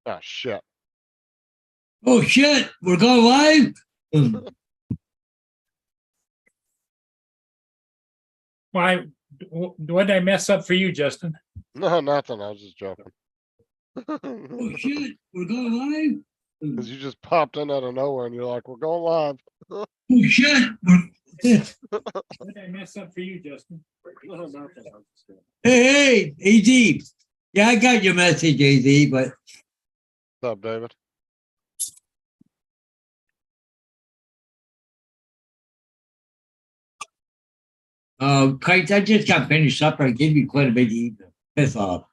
Ah, shit. Oh shit, we're going live? Why? What did I mess up for you, Justin? No, nothing. I was just joking. Oh shit, we're going live? Because you just popped in out of nowhere and you're like, we're going live. Oh shit. What did I mess up for you, Justin? Hey, AZ. Yeah, I got your message, AZ, but What's up, David? Kites, I just got finished supper. I gave you quite a bit to eat. Piss off.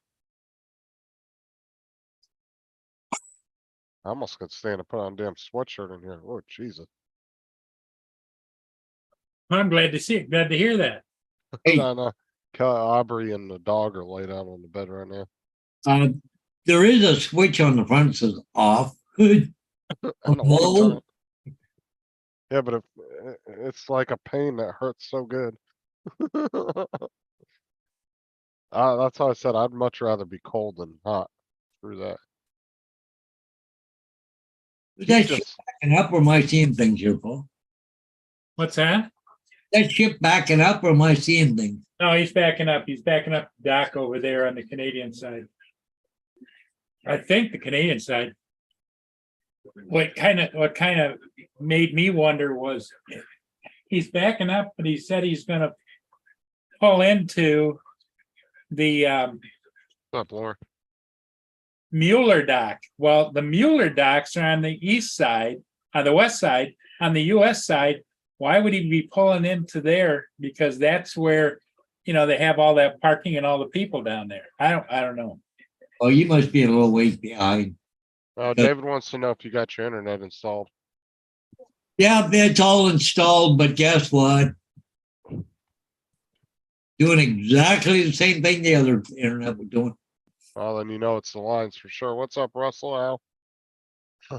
I almost could stand to put on a damn sweatshirt in here. Oh, Jesus. I'm glad to see it. Glad to hear that. Hey. No, no. Aubrey and the dog are laid out on the bed right now. There is a switch on the front that says off. Good. I don't want to turn Whoa. it. Yeah, but if it's like a pain that hurts so good. That's why I said I'd much rather be cold than hot through that. That ship Just, backing up, or am I seeing things here, Paul? What's that? That ship backing up, or am I seeing things? No, he's backing up. He's backing up the dock over there on the Canadian side. I think the Canadian side. What kind of made me wonder was he's backing up, but he said he's going to pull into the what's up, Laura? Mueller dock. Well, the Mueller docks are on the east side, on the west side. On the U.S. side, why would he be pulling into there? Because that's where, they have all that parking and all the people down there. I don't know. Oh, you must be a little ways behind. David wants to know if you got your internet installed. Yeah, it's all installed, but guess what? Doing exactly the same thing the other internet was doing. Well, then you know it's the lines for sure. What's up, Russell? Al?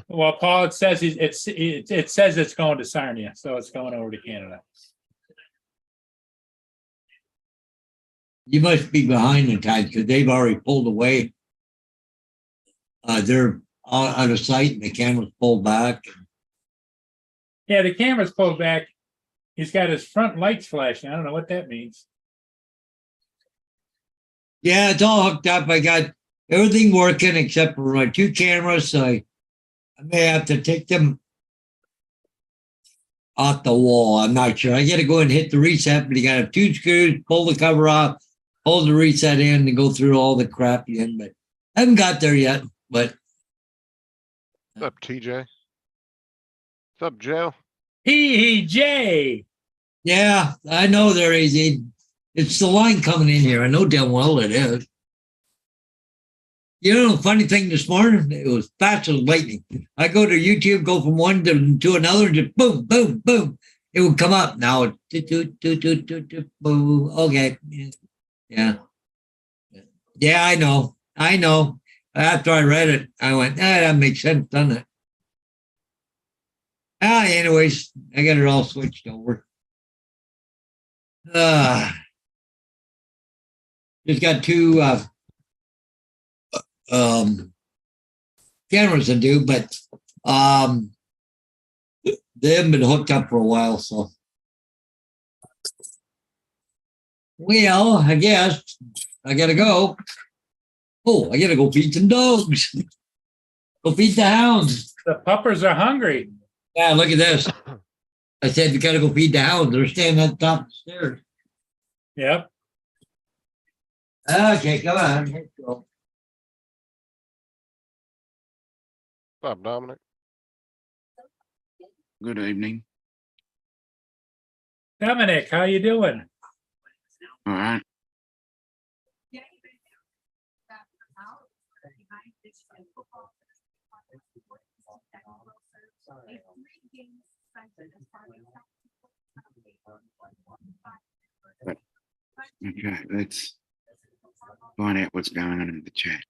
Well, Paul, it says it says it's going to Sarnia, so it's going over to Canada. You must be behind the times because they've already pulled away. They're out of sight and the camera's pulled back. Yeah, the camera's pulled back. He's got his front lights flashing. I don't know what that means. Yeah, it's all hooked up. I got everything working except for my two cameras. So I may have to take them off the wall. I'm not sure. I got to go and hit the reset, but you got to have two screws, pull the cover off, pull the reset in, and go through all the crap again. But I haven't got there yet. But What's up, TJ? What's up, Joe? PJ. yeah, I know there is. It's the line coming in here. I know damn well it is. You know, the funny thing this morning, it was fast as lightning. I go to YouTube, go from one to another, and just boom, boom, boom. It would come up. Now it's boom. Okay. Yeah. Yeah, I know. I know. After I read it, I went, that makes sense, doesn't it? Anyways, I got it all switched over. Just got two cameras to do, but they haven't been hooked up for a while, so. Well, I guess I gotta go. Oh, I gotta go feed some dogs. Go feed the hounds. The puppers are hungry. Yeah, look at this. I said, we gotta go feed the hounds. They're standing at the top of the stairs. Yep. Okay, come on. Let's go. What's up, Dominic? Good evening. Dominic, how you doing? All right. Okay, let's find out what's going on in the chat.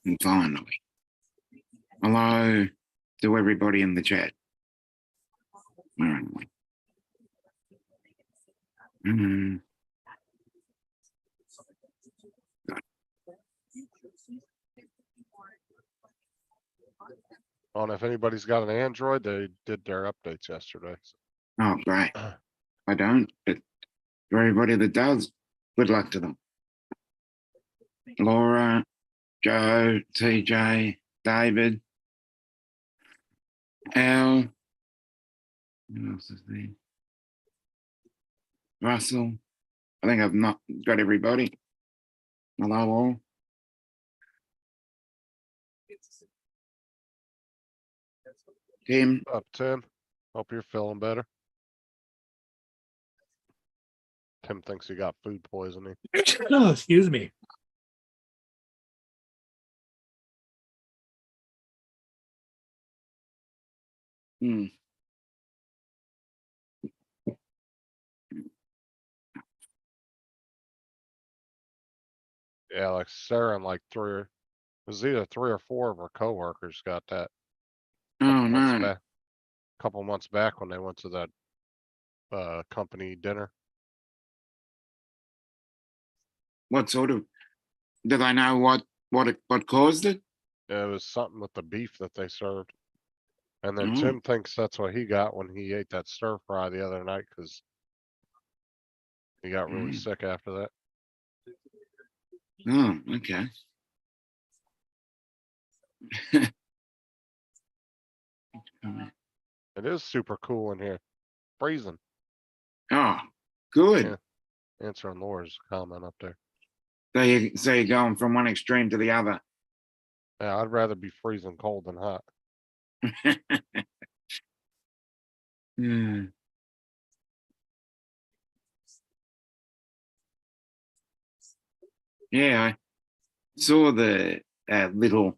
And finally, hello to everybody in the chat. Where am I? On if anybody's got an Android, they did their updates yesterday. Oh, great. I don't, but for everybody that does, good luck to them. Laura, Joe, TJ, David, Al. Who else is there? Russell. I think I've not got everybody. Hello all. Tim, Up, Tim. Hope you're feeling better. Tim thinks he got food poisoning. Oh, excuse me. hmm, Yeah, like Sarah and like it was either 3 or 4 of her coworkers got that oh months no, back, couple months back when they went to that company dinner. what sort of, do they know what caused it? It was something with the beef that they served. And then Mm. Tim thinks that's what he got when he ate that stir fry the other night because he got really sick after that. Oh, okay. It is super cool in here. Freezing. Oh, good. Yeah. Answering Laura's comment up there. So you're going from one extreme to the other. Yeah, I'd rather be freezing cold than hot. Hmm. Yeah, I saw the little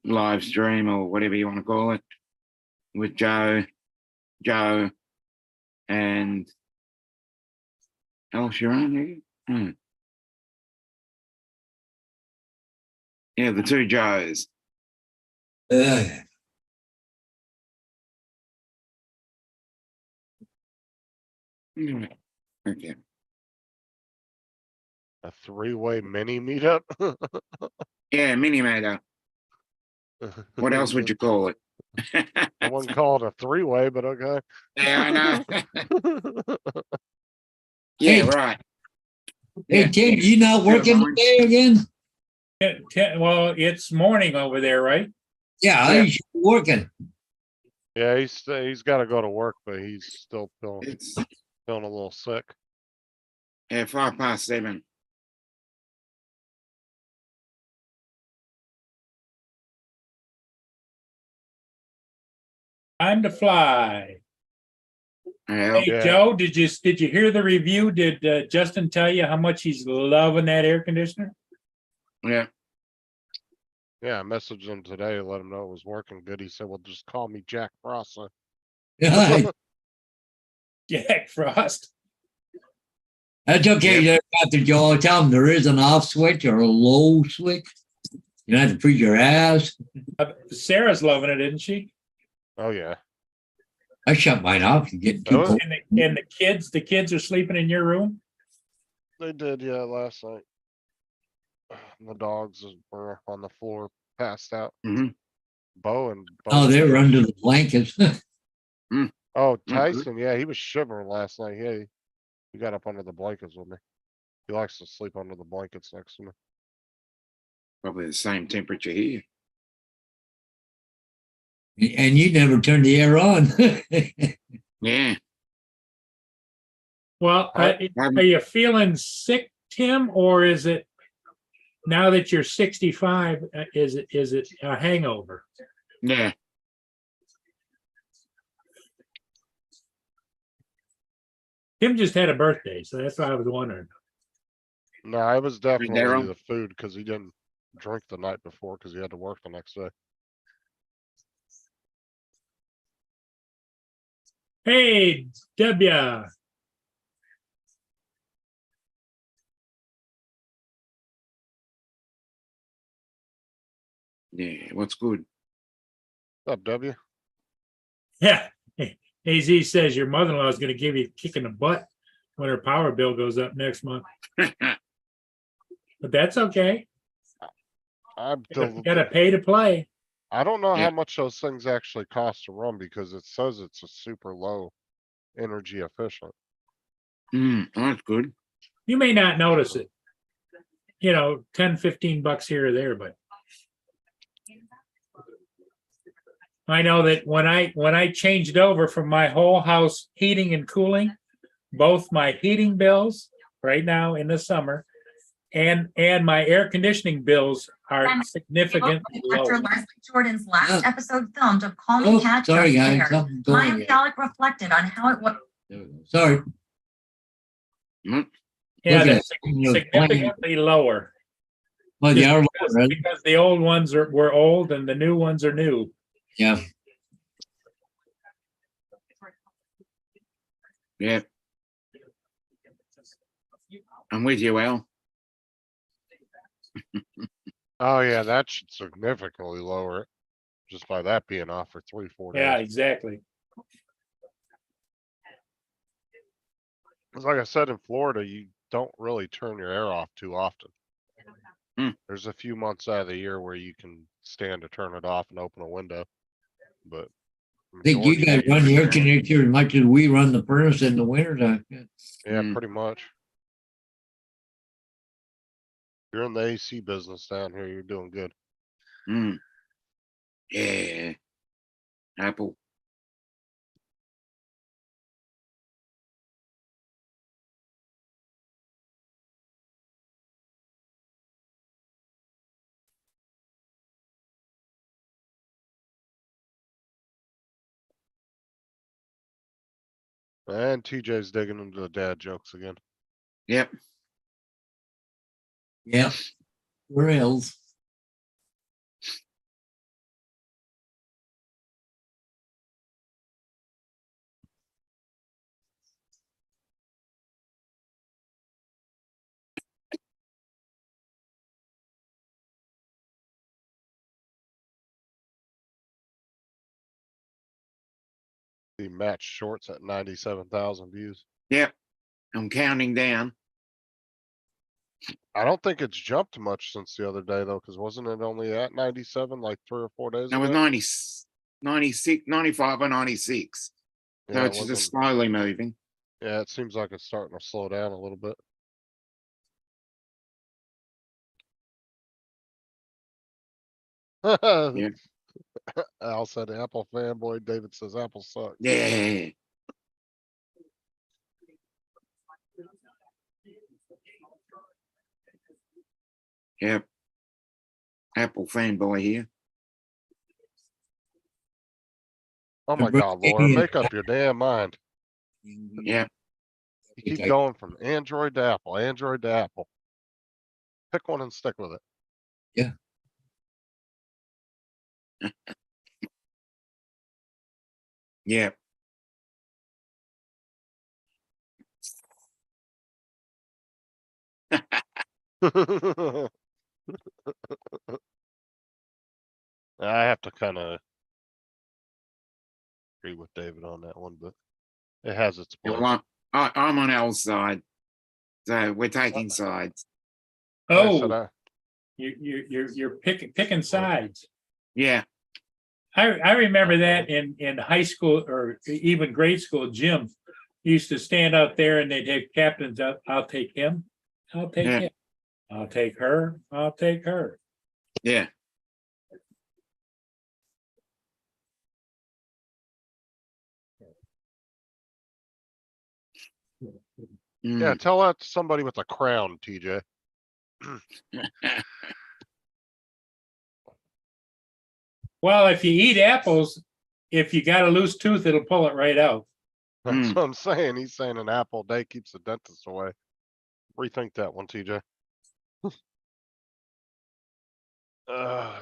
live stream or whatever you want to call it with Joe, and Al Sharon. Hmm. Yeah, the two Joes. Hmm. Okay. A 3-way mini meetup. Yeah, mini mater. What else would you call it? I wouldn't call it a 3-way, but okay. Yeah, I know. Hey. Yeah, right. Hey, Yeah. Tim, you not working Never mind. today again? Well, it's morning over there, right? Yeah, Yeah. you should be working. Yeah, he's got to go to work, but he's still It's feeling a little sick. 7:05. Time to fly. Well, Hey, Yeah. Joe, did you hear the review? Did Justin tell you how much he's loving that air conditioner? yeah. Yeah, I messaged him today to let him know it was working good. He said, well, just call me Jack Frost. son." That's Jack Frost. okay, there, Dr. Joe. Tell them there is an off switch or a low switch. You don't have to freeze your ass. Sarah's loving it, isn't she? Oh, yeah. I shut mine off. You get too Oh. cold. And the kids are sleeping in your room? They did, yeah, last night. The dogs were on the floor, passed out. Mhm. Bo. Oh, they were under the blankets. Oh, good. Tyson, yeah, he was shivering last night. Yeah, he got up under the blankets with me. He likes to sleep under the blankets next to me. Probably the same temperature here. And you never turned the air on. Yeah. Well, are you feeling sick, Tim, or is it now that you're 65? Is it a hangover? Yeah. Tim just had a birthday, so that's why I was wondering. No, it was definitely Daryl? the food because he didn't drink the night before because he had to work the next day. Hey, Debia. Yeah, what's good? What's up, W? Yeah. AZ says your mother-in-law is gonna give you a kick in the butt when her power bill goes up next month, but that's okay. I'm You gotta pay to play. I don't know Yeah. how much those things actually cost to run because it says it's a super low energy efficient. That's good. You may not notice it. 10, 15 bucks here or there, but I know that when I changed over from my whole house heating and cooling, both my heating bills right now in the summer and my air conditioning bills are significantly After lower. Leslie Jordan's last Oh. episode filmed of Call Oh, Me Cat sorry, just guys. aired, Something Maya going here. Bialik reflected on how it was. There we go. Sorry. Yeah, Look they're at it. You're playing- significantly lower. Well, they Just are because, lower, right? because the old ones were old and the new ones are new. Yeah. Yeah, I'm with you, Al. Oh yeah, that should significantly lower it. Just by that being off for 3-4 Yeah, days. exactly. 'Cause like I said, in Florida, you don't really turn your air off too often. Hmm. There's a few months out of the year where you can stand to turn it off and open a window, but. I think you majority guys of the run the year, air conditioner as much as we run the furnace in the winter time. Yeah, Mm. pretty much. You're in the AC business down here, you're doing good. Yeah. Apple. And TJ's digging into the dad jokes again. Yep. Yeah. Where else? The match shorts at 97,000 views. Yep. I'm counting down. I don't think it's jumped much since the other day though, because wasn't it only at 97 like 3 or 4 days That was ago? 96, 95 or 96. So Yeah, it it's just wasn't- slowly moving. yeah, it seems like it's starting to slow down a little bit. Yeah. Al said Apple fanboy. David says Apple sucks. Yeah. Yep. Apple fanboy here. Oh my But- God, Laura, make up your damn mind. Yep. You keep going from Android to Apple, Android to Apple. Pick one and stick with it. Yep. I have to kind of agree with David on that one, but it has its Yeah, place. well, I'm on Al's side. So we're taking sides. Like I said, Oh, you're picking sides. Yeah. I remember that in high school or even grade school, Jim used to stand out there and they'd have captains out. I'll take him. I'll take Yeah. him. I'll take her. I'll take her. Yeah. yeah, tell that to somebody with a crown, TJ. Well, if you eat apples, if you got a loose tooth, it'll pull it right out. That's Mm. what I'm saying. He's saying an apple a day keeps the dentist away. Rethink that one, TJ.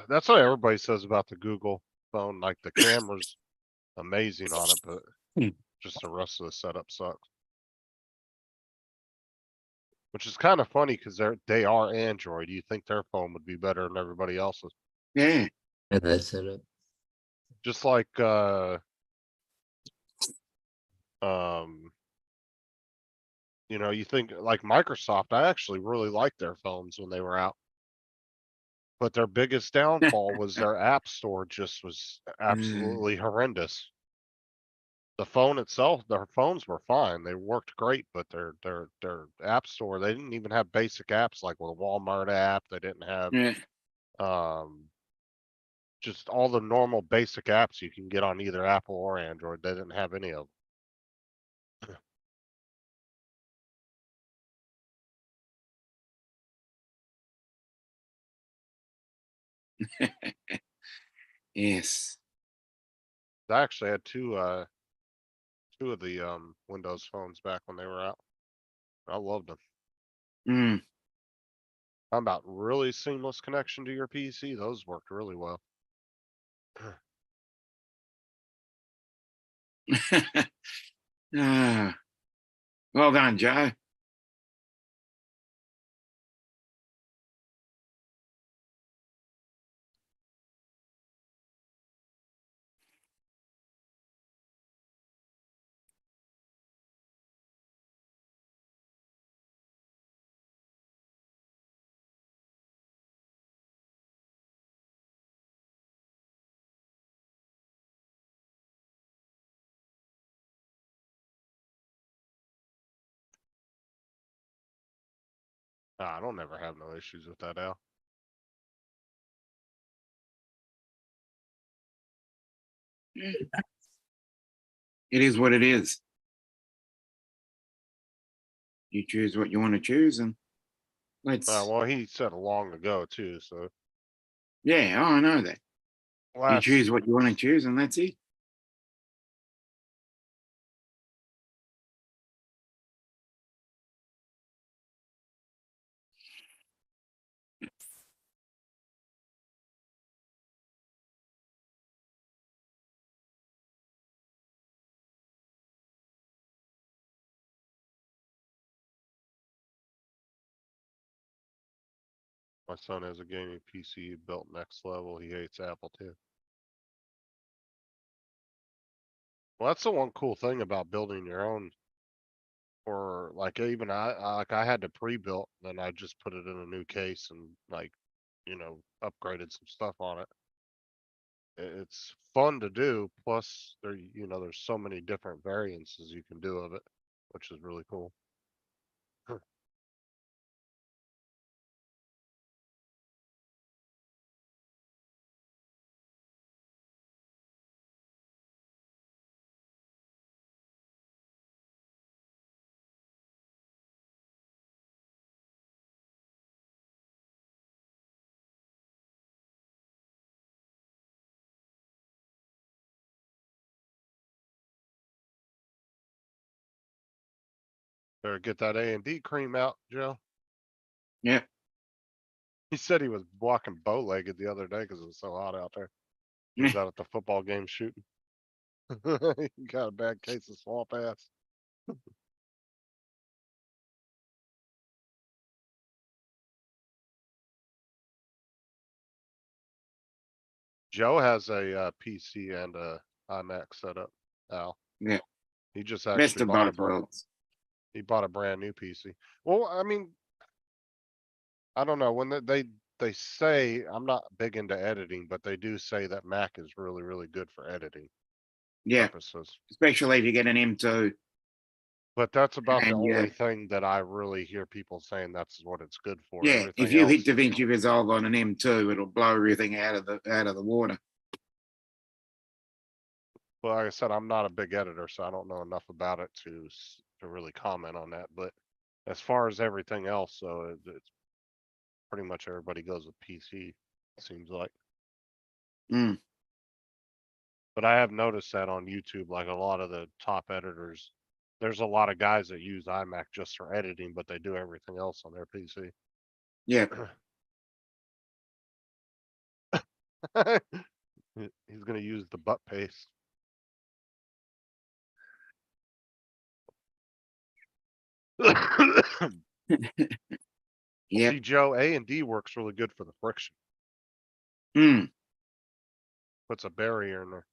That's what everybody says about the Google phone. Like the camera's amazing on it, but just the rest of the setup sucks. Which is kind of funny because they are Android. You think their phone would be better than everybody else's. Yeah. And that's it. Just like, you know, you think like Microsoft, I actually really liked their phones when they were out. But their biggest downfall was their app store just was absolutely horrendous. The phone itself, their phones were fine. They worked great, but their app store, they didn't even have basic apps like with a Walmart app. They didn't have Yeah. just all the normal basic apps you can get on either Apple or Android. They didn't have any of them. Yes. I actually had two of the Windows phones back when they were out. I loved them. Mm. How about really seamless connection to your PC? Those worked really well. Ah, well done, Joe. I don't ever have no issues with that, Al. It is what it is. You choose what you want to choose, and let's. Well, he said long ago too, so Yeah, I know that. You last choose what you want to choose, and that's it. my son has a gaming PC built next level. He hates Apple too. Well, that's the one cool thing about building your own. Or like even I had to pre-built, then I just put it in a new case and like, you know, upgraded some stuff on it. It's fun to do. Plus, there's so many different variances you can do of it, which is really cool. Better get that A&D cream out, Joe. Yeah. He said he was walking bow-legged the other day because it was so hot out there. He was out at the football game shooting. He got a bad case of swamp ass. Joe has a PC and a iMac setup. Al. Yeah. He just Best actually of both worlds. he bought a brand new PC. Well, I mean, I don't know when they say I'm not big into editing, but they do say that Mac is really, really good for editing Yeah, purposes. especially if you get an M2. But that's about the And yeah, only thing that I really hear people saying that's what it's good for. yeah. Everything If you else, hit DaVinci Resolve on an M2, it'll blow everything out of the water. well, like I said, I'm not a big editor, so I don't know enough about it to really comment on that. But as far as everything else, so it's pretty much everybody goes with PC. It seems like. Mm. But I have noticed that on YouTube, like a lot of the top editors, there's a lot of guys that use iMac just for editing, but they do everything else on their PC. Yeah. He's gonna use the butt paste. Yeah. See, Joe, A&D works really good for the friction. Mm. Puts a barrier in there.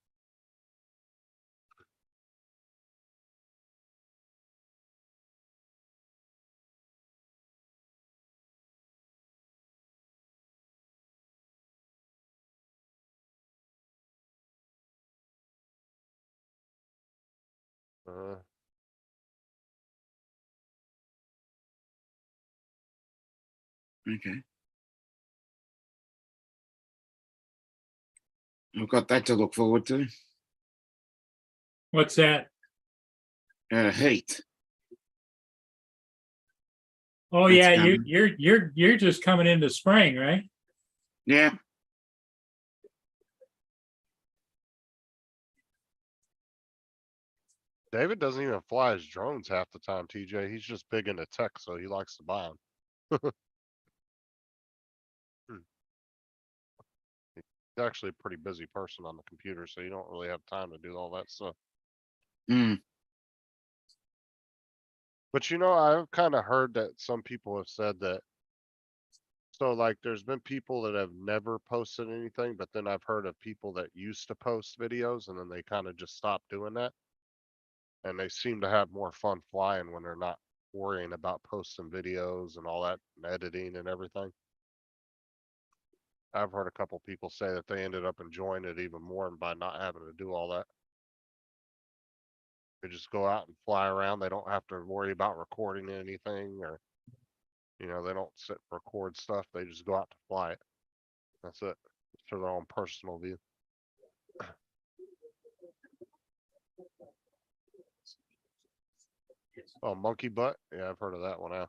Okay. I've got that to look forward to. What's that? Heat. Oh, That's yeah, coming. you're just coming into spring, right? Yeah. David doesn't even fly his drones half the time, TJ. He's just big into tech, so he likes to buy them. He's actually a pretty busy person on the computer, so you don't really have time to do all that stuff. Mm. But I've kind of heard that some people have said that. So like there's been people that have never posted anything, but then I've heard of people that used to post videos and then they kind of just stopped doing that. And they seem to have more fun flying when they're not worrying about posting videos and all that and editing and everything. I've heard a couple people say that they ended up enjoying it even more by not having to do all that. They just go out and fly around. They don't have to worry about recording anything or, they don't sit and record stuff. They just go out to fly it. That's it. It's for their own personal view. Oh, monkey butt? Yeah, I've heard of that one out.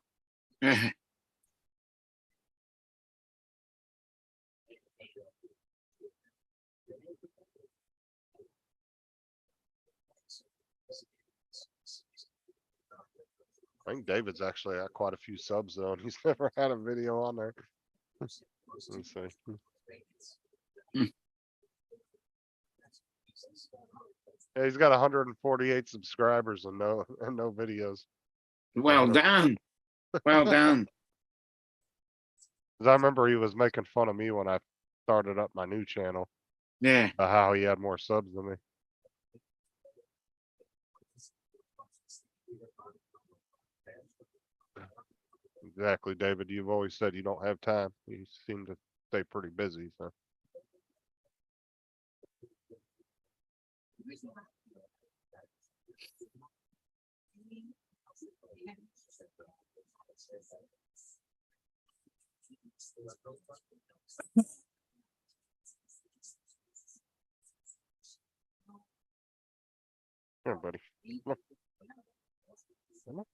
I think David's actually got quite a few subs though, and he's never had a video on there. Let's see. Yeah, he's got 148 subscribers and no videos. Well done. Well done. 'Cause I remember he was making fun of me when I started up my new channel, Yeah. how he had more subs than me. Exactly, David. You've always said you don't have time. You seem to stay pretty busy, so. Here, buddy. Look. Come on.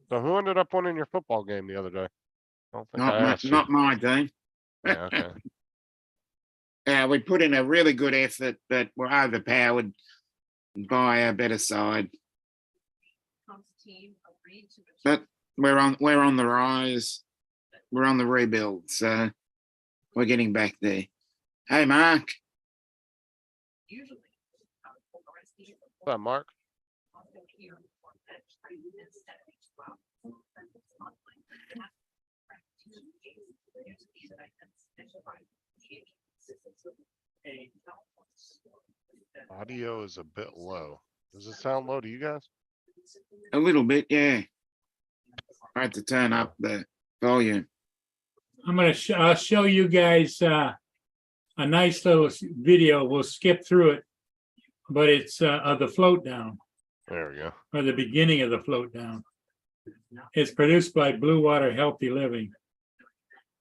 So who ended up winning your football game the other day? I don't think I asked you. Not my team. Yeah, okay. Yeah, we put in a really good effort, but we're overpowered by a better side. But we're on the rise. We're on the rebuild, so we're getting back there. Hey, Mark. What's up, Mark? Audio is a bit low. Does it sound low to you guys? A little bit, yeah. I had to turn up the volume. I'm gonna I'll show you guys a nice little video. We'll skip through it, but it's of the float down, There we go. or the beginning of the float down. It's produced by Blue Water Healthy Living.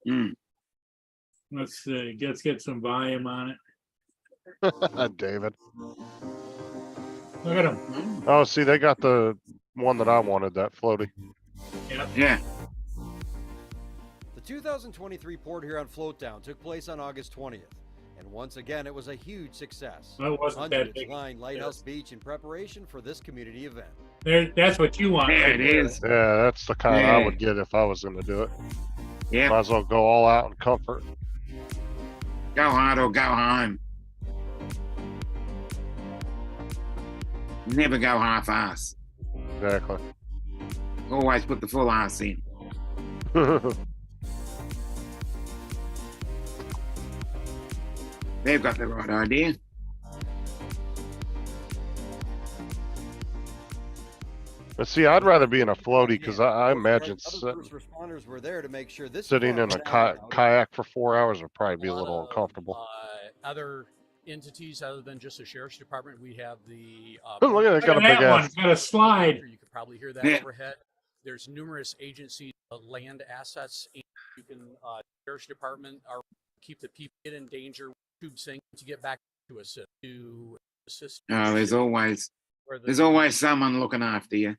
Mm. Let's get some volume on it. David. Look at them. Oh, see, they got the one that I wanted, that floaty. Yeah. The 2023 Port Huron Floatdown took place on August 20th. And once again, it was a huge success. Well, it wasn't that Hundreds big. lined Lighthouse Beach in preparation for this community event. That's what you want. There right it there. is. Yeah, that's the kind I Yeah. would get if I was gonna do it. Might Yeah, as well go all out in comfort. go hard or go home. Never go half-ass. Exactly. Always put the full ass in. They've got the right idea. But see, I'd rather be in a floaty because I Other imagine first responders were there to make sure this sitting in event a was kayak for 4 hours would probably be a lot little of, uncomfortable. Other entities other than just the sheriff's department, we have the. Oh, look at it, got a Look at big that one. ass. Got a slide. You could probably hear that Yeah. overhead. There's numerous agencies, land assets. And you can, sheriff's department are keep the people in danger, tube sink to get back to assist. Oh, there's always where the- there's always someone looking after you.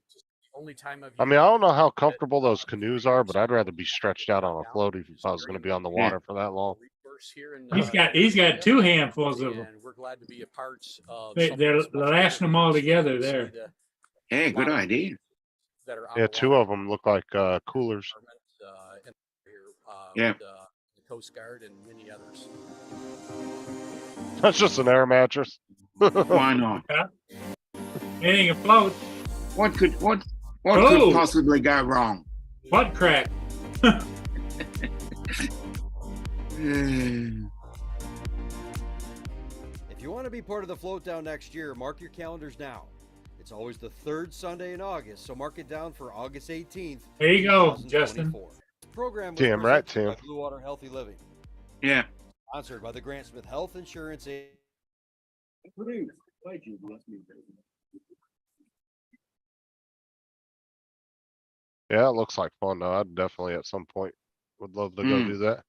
only time of I mean, I don't know how comfortable those canoes are, but I'd rather be stretched out on a floaty if I was going to be on the water for that long. resource here in, He's got two handfuls of them. and we're glad to be a part of. They're something much lasting them bigger all than together see there. the- Yeah, good idea. that are on Yeah, the two water. of them look like coolers. And here, Yeah. with, the Coast Guard and many others. That's just an air mattress. Why not? Anything afloat. What could Oh. could possibly go wrong? Butt crack. If you want to be part of the float down next year, mark your calendars now. It's always the third Sunday in August, so mark it down for August 18th. There you go, Justin. 2024. This program was Damn right, presented by Tim. Blue Water Healthy Living, Yeah. sponsored by the Grant Smith Health Insurance Agency. Yeah, it looks like fun though. I'd definitely at some point would love to go Hmm. do that.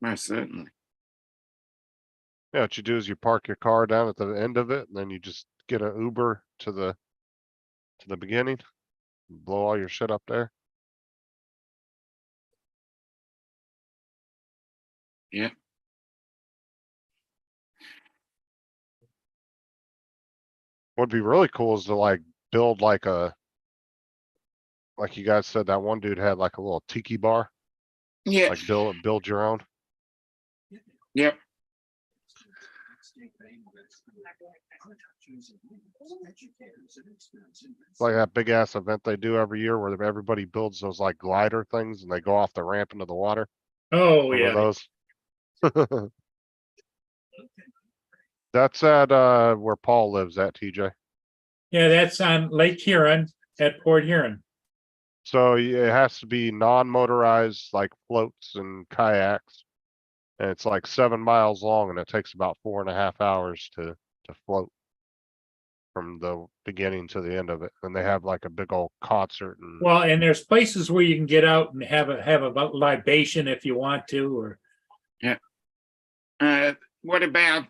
Most certainly. Yeah, what you do is you park your car down at the end of it, and then you just get an Uber to the beginning, blow all your shit up there. Yeah. What'd be really cool is to like build like like you guys said, that one dude had like a little tiki bar, Yeah. like build your own. Yep. Like that big ass event they do every year where everybody builds those like glider things and they go off the ramp into the water. Oh, Remember yeah. those? That's at where Paul lives at, TJ. Yeah, that's on Lake Huron at Port Huron. So it has to be non-motorized like floats and kayaks. And it's like 7 miles long and it takes about 4.5 hours to float from the beginning to the end of it. And they have like a big old concert and Well, and there's places where you can get out and have a libation if you want to, or What about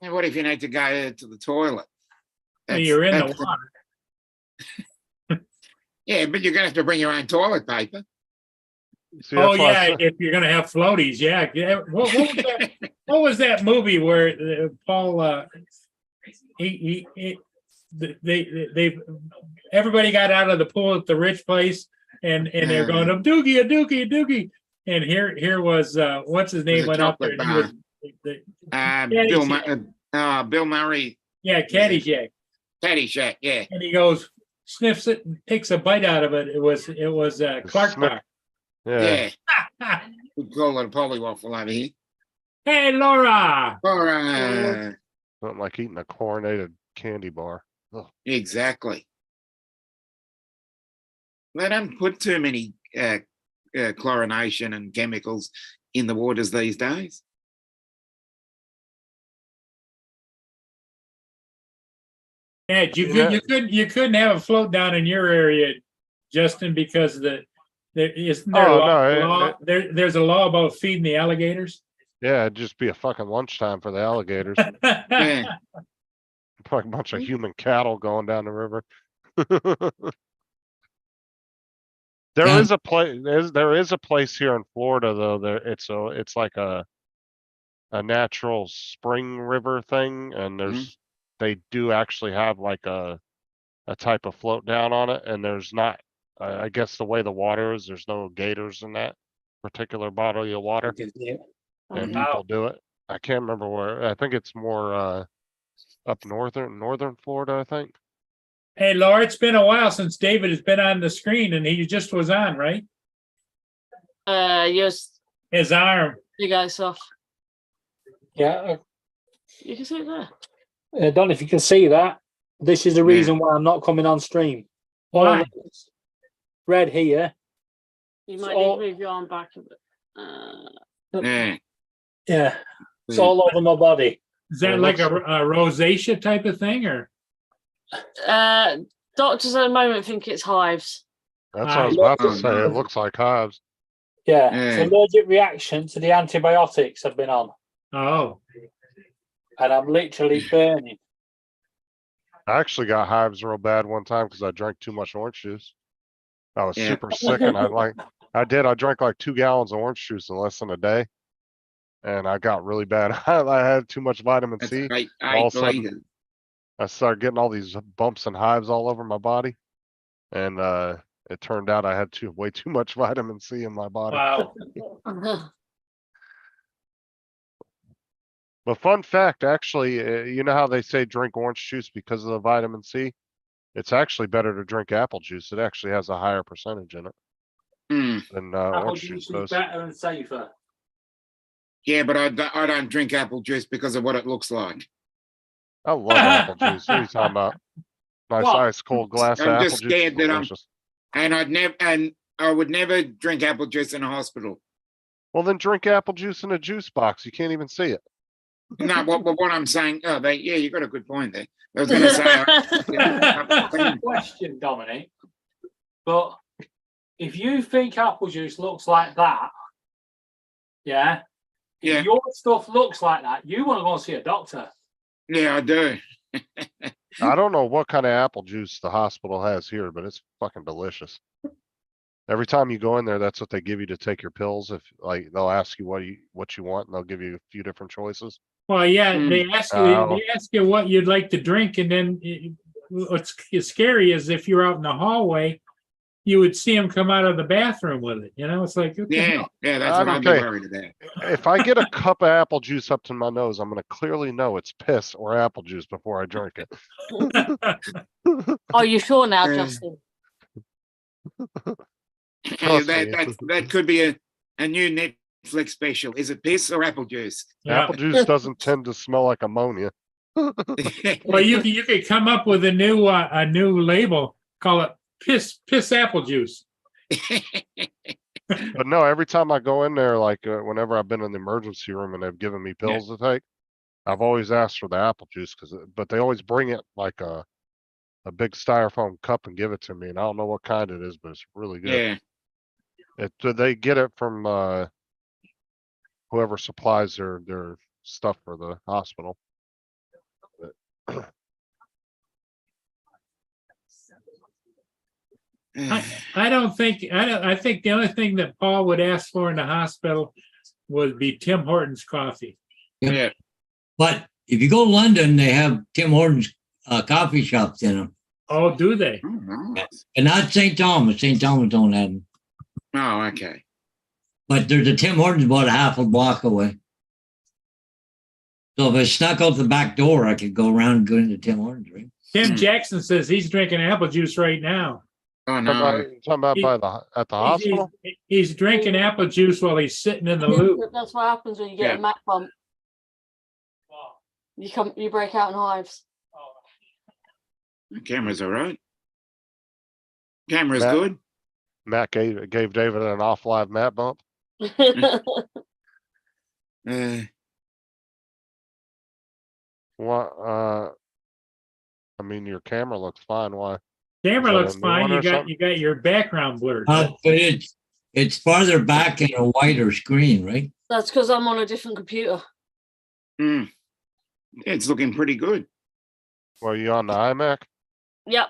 what if you need to go to the toilet? you're in the That's water. Yeah, but you're gonna have to bring your own toilet paper. see, Oh, that's why I yeah, said- if you're gonna have floaties, yeah. What was that movie where Paul, everybody got out of the pool at the rich place and they're going, a dookie. And here was, what's his name a went up there. chocolate And he was, Bill Murray, yeah, Caddyshack. Caddyshack, yeah. And he goes, sniffs it and takes a bite out of it. It was Clark Sniff- Bar. yeah. Yeah, we call it a polywaffle over here. Hey, Laura. Or Something like eating a chlorinated candy bar. exactly. They don't put too many chlorination and chemicals in the waters these days. Yeah, you couldn't have a float down in your area, Justin, because there isn't there Oh, a law, no, law- there's a law about feeding the alligators. Yeah, it'd just be a fucking lunchtime for the alligators. Yeah. Like a bunch of human cattle going down the river. There Yeah. is a place, there is a place here in Florida though, it's like a natural spring river thing and they do actually have like a type of float down on it and there's not, I guess the way the water is, there's no gators in that particular body of water and Mhm. people do it. I can't remember where, I think it's more, up northern Florida, I think. Hey, Laura, it's been a while since David has been on the screen and he just was on, right? Yes, His arm. you guys off. Yeah, You can see it there. I don't know if you can see that. This is the Yeah. reason why I'm not coming on stream. All Why? this red here. You It's might all- need to move your arm back a bit. Yeah. Yeah, it's all over my body. Is that It like a looks- rosacea type of thing or? Doctors at the moment think it's hives. That's what I was Ah, about to yeah. say. It looks like hives. Yeah, Yeah. it's allergic reaction to the antibiotics I've been on, Oh, and I'm literally burning. I actually got hives real bad one time because I drank too much orange juice. I was Yeah. super sick and I drank like 2 gallons of orange juice in less than a day. And I got really bad. I had too much vitamin That's C. eight all of a sudden- liters. I started getting all these bumps and hives all over my body. And it turned out I had way too much vitamin C in my body. wow. But fun fact, actually, you know how they say drink orange juice because of the vitamin C? It's actually better to drink apple juice. It actually has a higher percentage in it Mm. than Apple orange juice juice is does. better and safer. Yeah, but I don't drink apple juice because of what it looks like. I love apple juice. What are you talking about? Nice What? ice cold glass of I'm apple just juice. is scared that delicious. And I would never drink apple juice in a hospital. Well, then drink apple juice in a juice box. You can't even see it. No, what I'm saying, yeah, you got a good point there. I was gonna say Question, Dominic. But if you think apple juice looks like that, yeah, Yeah. if your stuff looks like that, you want to go and see a doctor. yeah, I do. I don't know what kind of apple juice the hospital has here, but it's fucking delicious. Every time you go in there, that's what they give you to take your pills. If like they'll ask you what you want, and they'll give you a few different choices. Well, yeah, Mm. they ask you what you'd like to drink and then what's scary is if you're out in the hallway, you would see them come out of the bathroom with it. You know, it's like, what the Yeah, hell? yeah, that's what I'd be Okay. worried about. If I get a cup of apple juice up to my nose, I'm gonna clearly know it's piss or apple juice before I drink it. Are you sure now, Yeah. Justin? Hey, Trust me. that could be a new Netflix special. Is it piss or apple juice? Yeah. Apple juice doesn't tend to smell like ammonia. Well, you could come up with a new label, call it piss apple juice. But no, every time I go in there, like whenever I've been in the emergency room and they've given me pills to take, I've always asked for the apple juice but they always bring it like a big styrofoam cup and give it to me, and I don't know what kind it is, but it's really good. Yeah, They get it from whoever supplies their stuff for the hospital. I think the only thing that Paul would ask for in the hospital would be Tim Hortons coffee. yeah. But if you go to London, they have Tim Hortons coffee shops in them. Oh, do they? Oh, nice. And not St. Thomas. St. Thomas don't have them. Oh, okay. But there's a Tim Hortons about a half a block away. So if I snuck out the back door, I could go around and go into Tim Hortons, right? Tim Hmm. Jackson says he's drinking apple juice right now. Oh Talking no. about at the hospital? He's drinking apple juice while he's sitting in the loop. That's what happens when you get Yeah. a Mac bump. You break out in hives. The camera's all right. Camera's Matt- good. Matt gave David an off live Matt bump. Uh, What? I mean, your camera looks fine. Why? Camera Is that looks a new fine. one or You got your background blurred. But it's farther back in a wider screen, right? That's because I'm on a different computer. mm. It's looking pretty good. Well, you on the iMac? Yep.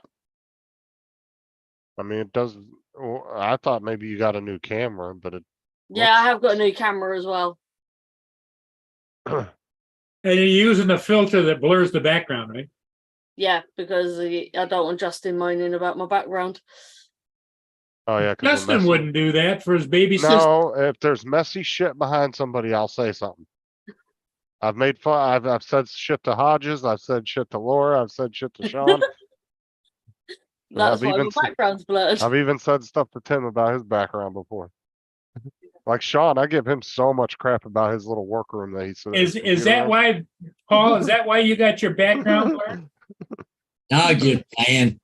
I mean, it does. Well, I thought maybe you got a new camera, but it Yeah, I have got a new camera as well. And you're using the filter that blurs the background, right? Yeah, because I don't want Justin moaning about my background. Oh yeah, because Justin wouldn't do that for his baby sister. No, if there's messy shit behind somebody, I'll say something. I've made fun. I've said shit to Hodges. I've said shit to Laura. I've said shit to Sean. That's I've why even my background's blurred. I've even said stuff to Tim about his background before. Like Sean, I give him so much crap about his little workroom that he said. Is that why, Paul? Is that why you got your background blurred? No, just playing.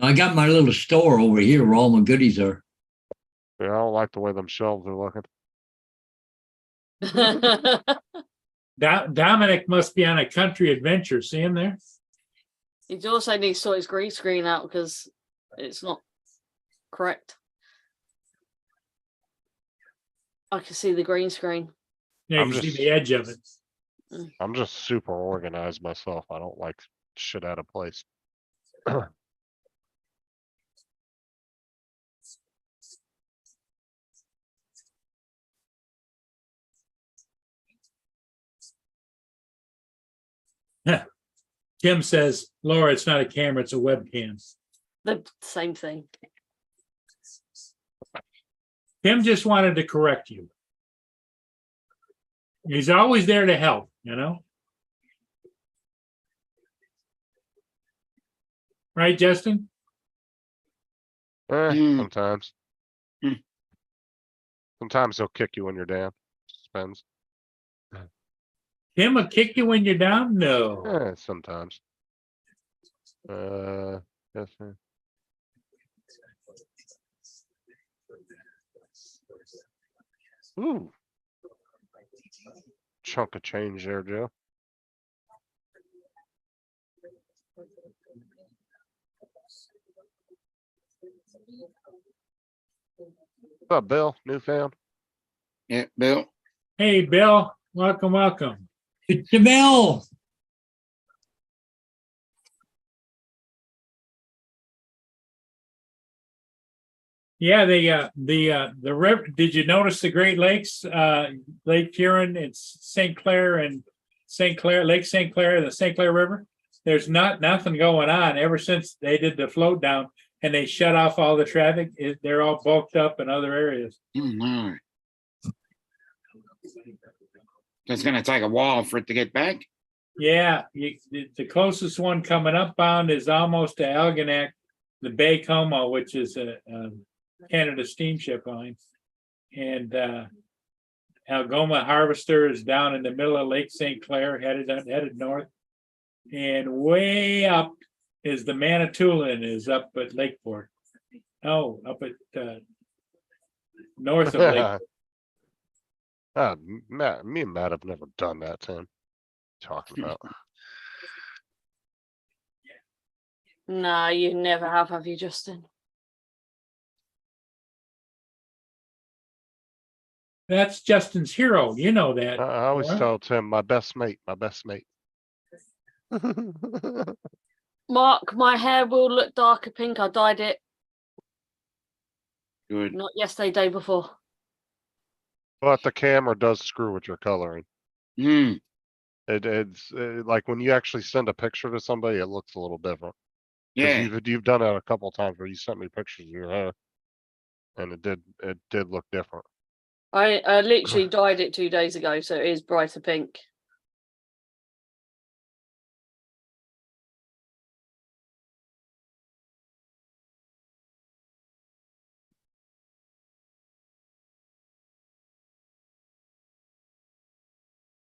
I got my little store over here where all my goodies are. Yeah, I don't like the way them shelves are looking. Dominic must be on a country adventure. See him there? He also needs to sort his green screen out because it's not correct. I can see the green screen. Yeah, you I'm can see just- the edge of it. I'm just super organized myself. I don't like shit out of place. Tim says, Laura, it's not a camera, it's a webcam. The same thing. Tim just wanted to correct you. He's always there to help, you know? Right, Justin? Hmm. Sometimes. Hmm. Sometimes he'll kick you when you're down. Depends. Tim will kick you when you're down? No. Sometimes. Yes, sir. Ooh. Chunk of change there, Joe. What's up, Bill? Newfound? Yeah, Bill. Hey, Bill, welcome, welcome. It's the bell. Yeah, the river, did you notice the Great Lakes, Lake Huron, it's St. Clair and St. Clair, Lake St. Clair, the St. Clair River? There's nothing going on ever since they did the float down and they shut off all the traffic. They're all bulked up in other areas. Oh no. It's gonna take a while for it to get back. Yeah, the closest one coming upbound is almost to Algonac, the Baie-Comeau, which is a Canada steamship line. And Algoma Harvester is down in the middle of Lake St. Clair, headed north. And way up is the Manitoulin is up at Lakeport. Oh, up at north of Lake. Matt, me and Matt have never done that, Tim. Talking about. Nah, you never have you, Justin? That's Justin's hero. You know that. I always Laura. tell Tim, my best mate, my best mate. Mark, my hair will look darker pink. I dyed it Good. not yesterday, day before. But the camera does screw with your coloring. Hmm. It's like when you actually send a picture to somebody, it looks a little different. 'Cause Yeah. You've done it a couple times where you sent me pictures of your hair, and it did look different. I literally dyed it 2 days ago, so it is brighter pink.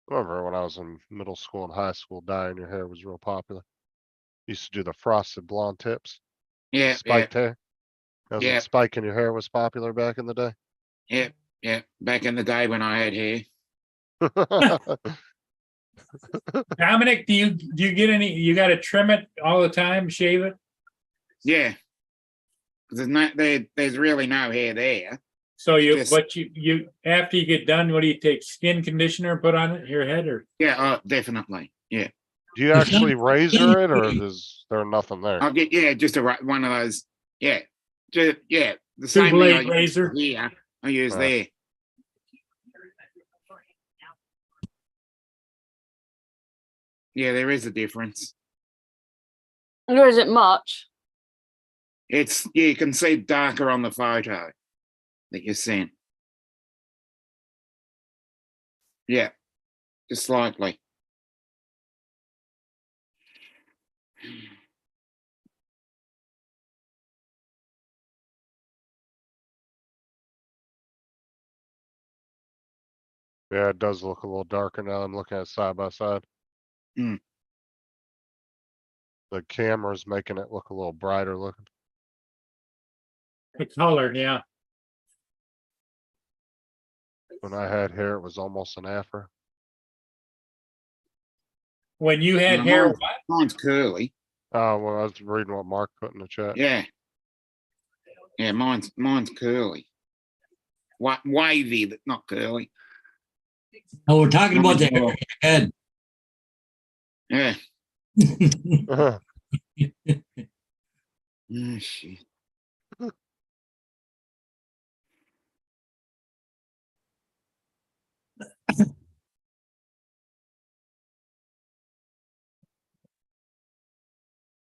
Remember when I was in middle school and high school, dyeing your hair was real popular. Used to do the frosted blonde tips, Yeah. spiked hair. That was when Yeah. spiking your hair was popular back in the day. Yeah. Back in the day when I had hair. Dominic, do you get any? You got to trim it all the time, shave it. Yeah. There's really no hair there. So Yes. but you after you get done, what do you take? Skin conditioner, put on it your head, or Yeah. Definitely. Do you actually razor it or is there nothing there? I'll get just one of those. Yeah, the Two same thing blade I use razor. here. I use Right. there. Yeah, there is a difference. Or is it much? It's you can see darker on the photo that you sent. Yeah, just slightly. Yeah, it does look a little darker now. I'm looking at it side by side. Hmm. The camera's making it look a little brighter looking. The color, yeah. When I had hair, it was almost an afro. When you had No, hair, mine's- Mine's curly. Oh, well, I was reading what Mark put in the chat. Yeah. Yeah, mine's curly. Wavy, but not curly. Oh, we're talking about the hair on your head. Yeah. Oh, shit.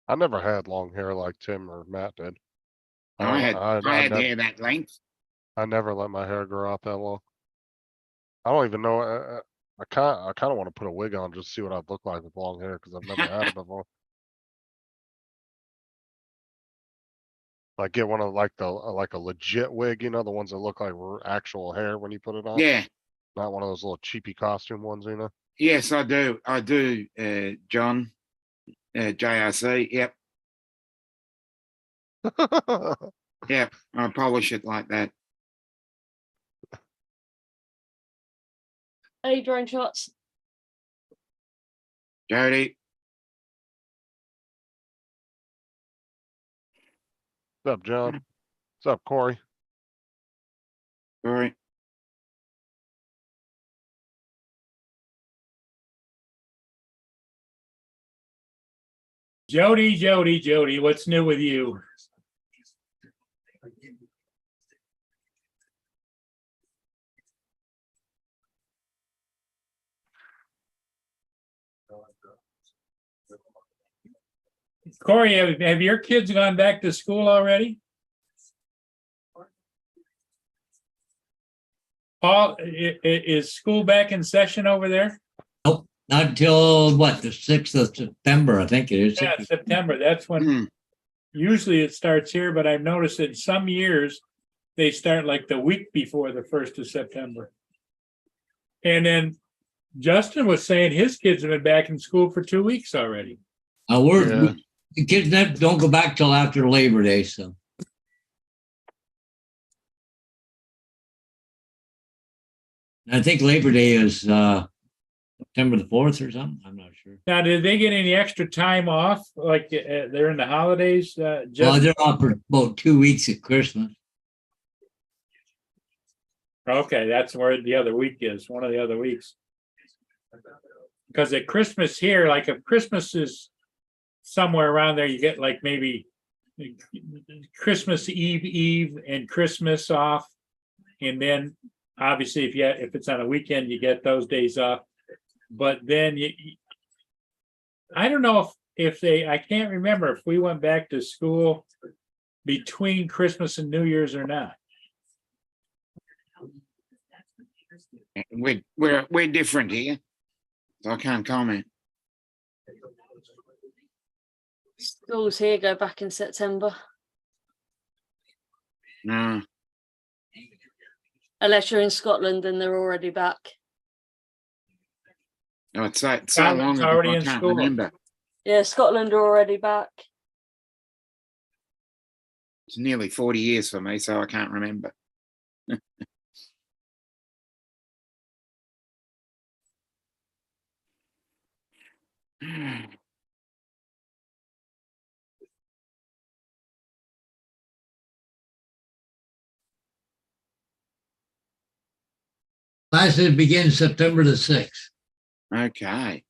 I never had long hair like Tim or Matt did. I had never, hair that length. I never let my hair grow out that long. I don't even know. I kind of want to put a wig on just to see what I'd look like with long hair because I've never had it before. Like get one of like like a legit wig, you know, the ones that look like actual hair when you put it on. Yeah. Not one of those little cheapy costume ones, you know. Yes, I do. I do, John. JRC. Yep. Yep. I polish it like that. Hey, drone shots. Jody. What's up, John? What's up, Corey? All right. Jody, what's new with you? Corey, have your kids gone back to school already? Paul, is school back in session over there? Nope, not until what, the 6th of September, I think it is. Yeah, September. That's when Hmm. usually it starts here, but I've noticed that some years they start like the week before the 1st of September. And then Justin was saying his kids have been back in school for 2 weeks already. Yeah. The kids don't go back till after Labor Day, so. I think Labor Day is September the 4th or something. I'm not sure. Now, did they get any extra time off? Like they're in the holidays? Well, Justin? they're off for about 2 weeks at Christmas. Okay, that's where the other week is, one of the other weeks. Because at Christmas here, like if Christmas is somewhere around there, you get like maybe Christmas Eve and Christmas off. And then obviously if it's on a weekend, you get those days off. But then I don't know if I can't remember if we went back to school between Christmas and New Year's or not. We're different here, so I can't comment. Schools here go back in September, No. unless you're in Scotland and they're already back. Oh, it's so long Scotland's ago, already I in can't school. remember. Yeah, Scotland are already back. It's nearly 40 years for me, so I can't remember. Classes begin September the 6th. Okay.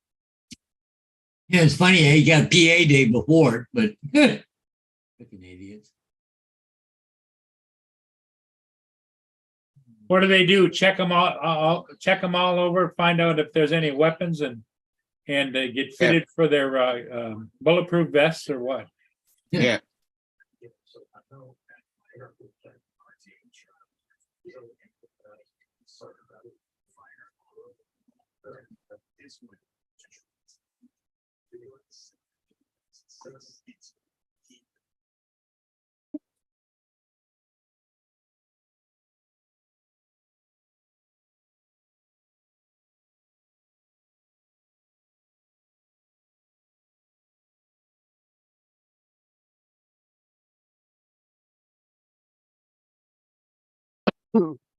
Yeah, it's funny. He got PA day before it, but fucking idiots. What do they do? Check them check them all over, find out if there's any weapons and get fitted for their bulletproof vests or what? Yeah.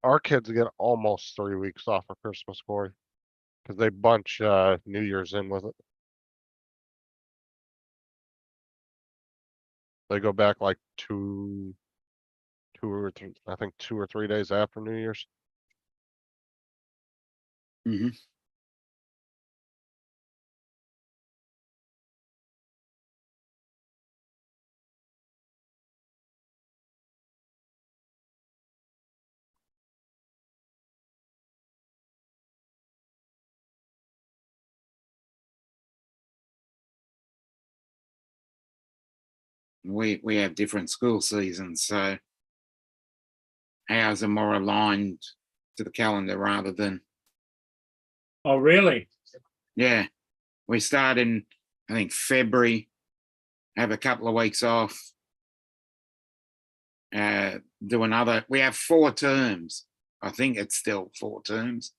Our kids get almost 3 weeks off for Christmas, Corey. Cause they bunch, New Year's in with it. They go back like two or three, I think 2 or 3 days after New Year's. Hmm. We have different school seasons, so ours are more aligned to the calendar rather than, Oh, really? yeah. We start in, I think, February, have a couple of weeks off, do another. We have 4 terms. I think it's still 4 terms.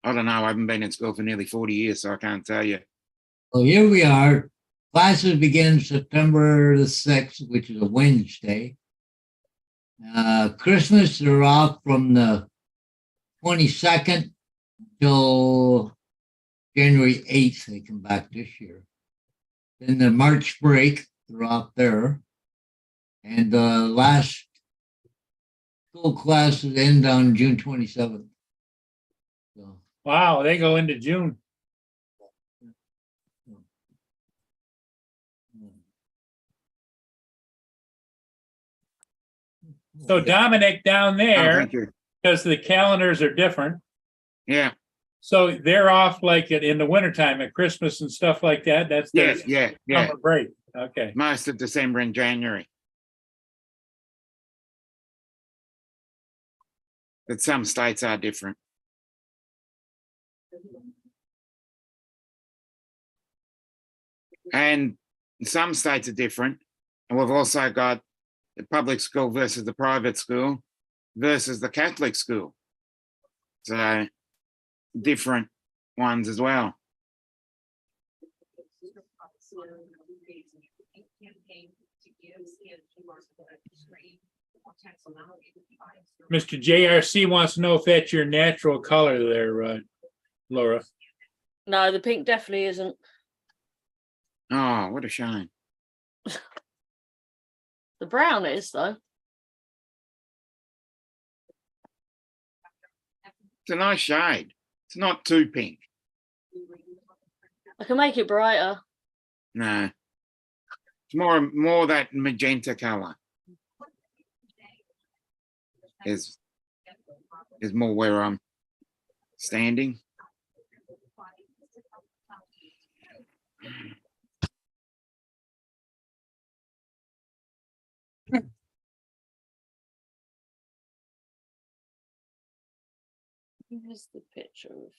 I don't know. I haven't been in school for nearly 40 years, so I can't tell you. Well, here we are. Classes begin September the 6th, which is a Wednesday. Christmas, they're off from the 22nd till January 8th. They come back this year. Then the March break, they're off there. And the last school classes end on June 27th. So, Wow, they go into June. So Dominic down Oh, there, thank you. because the calendars are different. Yeah, So they're off like in the wintertime at Christmas and stuff like that. That's their yeah. summer break. Okay. Most of December and January. But some states are different. And some states are different. And we've also got the public school versus the private school versus the Catholic school. So different ones as well. Mr. JRC wants to know if that's your natural color there, Laura. No, the pink definitely isn't. Oh, what a shame. The brown is though. It's a nice shade. It's not too pink. I can make it brighter. No. It's more that magenta color. Is more where I'm standing. Here's the picture of.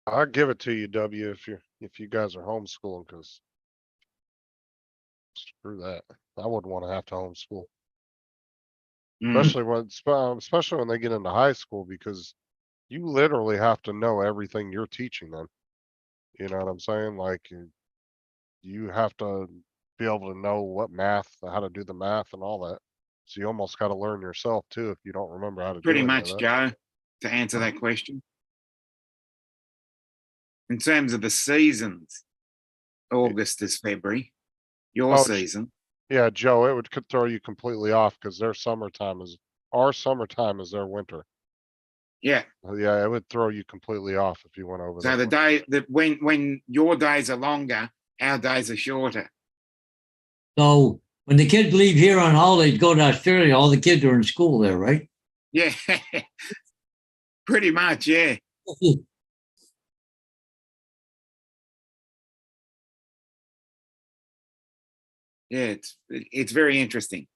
I'll give it to you, W, if you guys are homeschooling, cause screw that. I wouldn't want to have to homeschool, Mm. especially when they get into high school, because you literally have to know everything you're teaching them. You know what I'm saying? Like you have to be able to know what math, how to do the math and all that. So you almost got to learn yourself too if you don't remember how to Pretty do any of much, that. Joe, to answer that question. In terms of the seasons, August is February, your Oh, season. Yeah, Joe, it would could throw you completely off because our summertime is their winter. Yeah. Yeah, it would throw you completely off if you went over So there. the day that when your days are longer, our days are shorter. So when the kids leave here on holidays, go to Australia, all the kids are in school there, right? Yeah. Pretty much, yeah. Yeah, it's very interesting.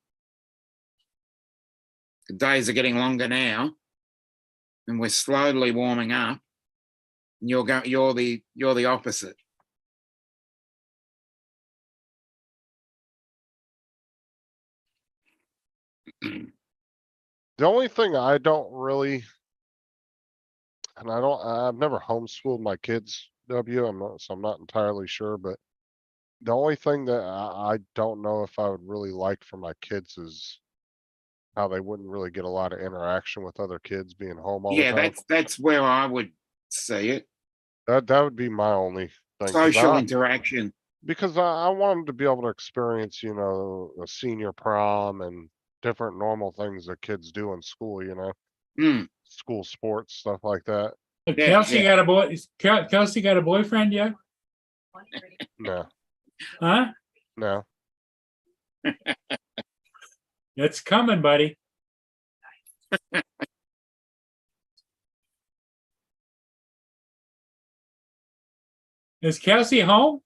The days are getting longer now, and we're slowly warming up. And you're the opposite. The only thing I don't really, and I've never homeschooled my kids, so I'm not entirely sure, but the only thing that I don't know if I would really like for my kids is how they wouldn't really get a lot of interaction with other kids being home all the Yeah, time. that's where I would see it. That would be my only thing. Social interaction. Because I want them to be able to experience, a senior prom and different normal things that kids do in school, Mm, school sports, stuff like that. Yeah, Kelsey yeah. got a boy, Kelsey got a boyfriend yet? No, Huh? no. It's coming, buddy. Is Kelsey home?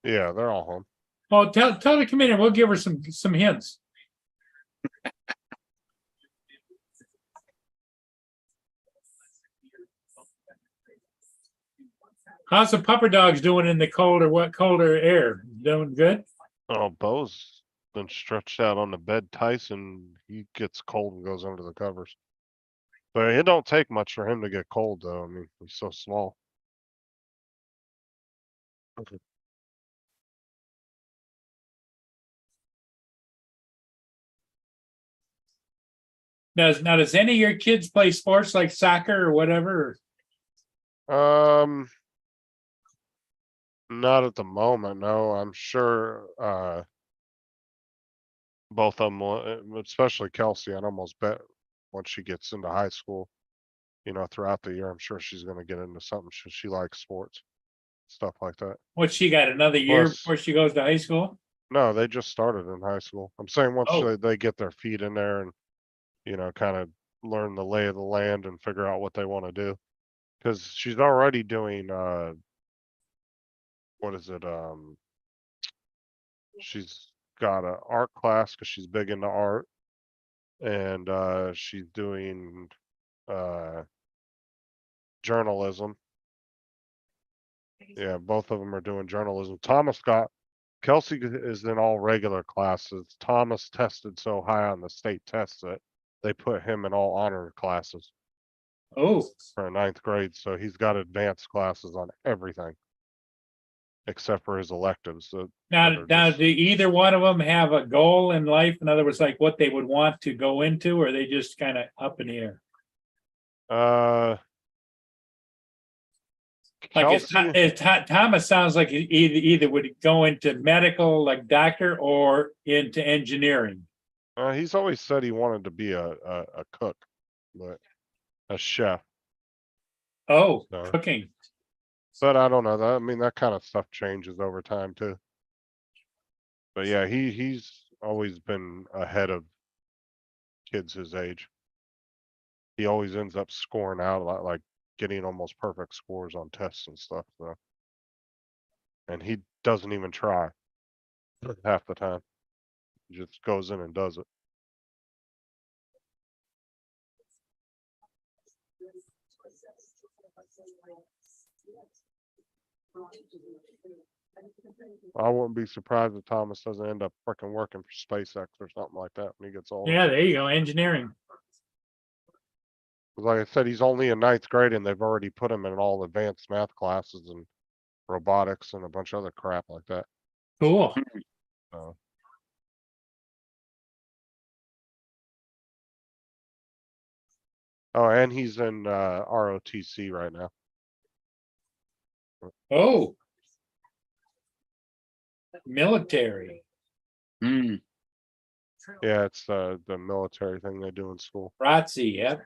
Yeah, they're all home. Oh, tell her to come in and we'll give her some hints. How's the pupper dogs doing in the colder air? Doing good? Oh, Bo's been stretched out on the bed. Tyson, he gets cold and goes under the covers. But it don't take much for him to get cold, though. I mean, he's so small. Does any of your kids play sports like soccer or whatever? Not at the moment. No, I'm sure. Both of them, especially Kelsey, I'd almost bet once she gets into high school, throughout the year, I'm sure she's going to get into something. She likes sports, stuff like that. What, she got another year Plus- before she goes to high school? No, they just started in high school. I'm saying once Oh. they get their feet in there and, kind of learn the lay of the land and figure out what they want to do. Because she's already doing, what is it? She's got a art class because she's big into art. And she's doing journalism. Yeah, both of them are doing journalism. Kelsey is in all regular classes. Thomas tested so high on the state tests that they put him in all honor classes Oh, for 9th grade. So he's got advanced classes on everything except for his electives. So now do either one of them have a goal in life? In other words, like what they would want to go into, or are they just kind of up in the air? Like Thomas sounds like he either would go into medical, like doctor, or into engineering. He's always said he wanted to be a cook, but a chef. Oh, So- cooking. But I don't know. I mean, that kind of stuff changes over time too. But yeah, he's always been ahead of kids his age. He always ends up scoring out a lot, like getting almost perfect scores on tests and stuff. So, and he doesn't even try half the time. He just goes in and does it. I wouldn't be surprised if Thomas doesn't end up freaking working for SpaceX or something like that when he gets older. Yeah, there you go, engineering. Like I said, he's only in 9th grade and they've already put him in all advanced math classes and robotics and a bunch of other crap like that. Cool. So Oh, and he's in ROTC right now. Oh. Military, Mm. Yeah, it's the military thing they do in school. ROTC, yep.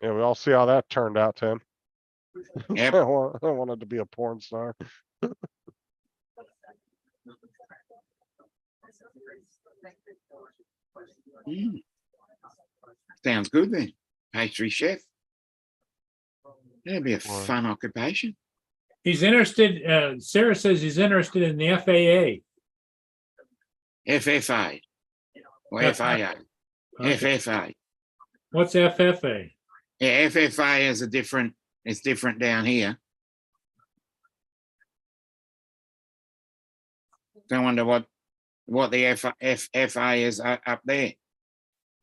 Yeah, we all see how that turned out, Tim. Yep. I wanted to be a porn star. Mm. Sounds good then. Pastry chef. That'd be a Right. fun occupation. He's interested, Sarah says he's interested in the FAA. FFA. Or That's not- FAA. Okay. FFA. What's FFA? Yeah, FFA is it's different down here. So I wonder what the FFA is up there.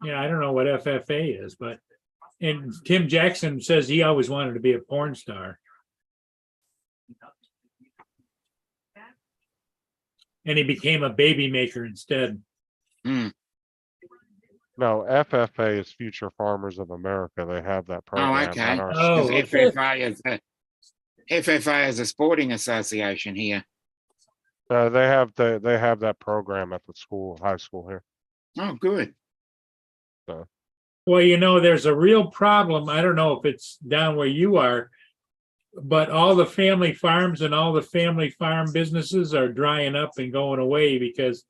Yeah, I don't know what FFA is, but, and Tim Jackson says he always wanted to be a porn star. And he became a baby maker instead. Mm. No, FFA is Future Farmers of America. They have that program. Oh, okay. not our- Oh, Because okay. FFA is a sporting association here. They have that program at the school, high school here. Oh, good. Well, you know, there's a real problem. I don't know if it's down where you are, but all the family farms and all the family farm businesses are drying up and going away because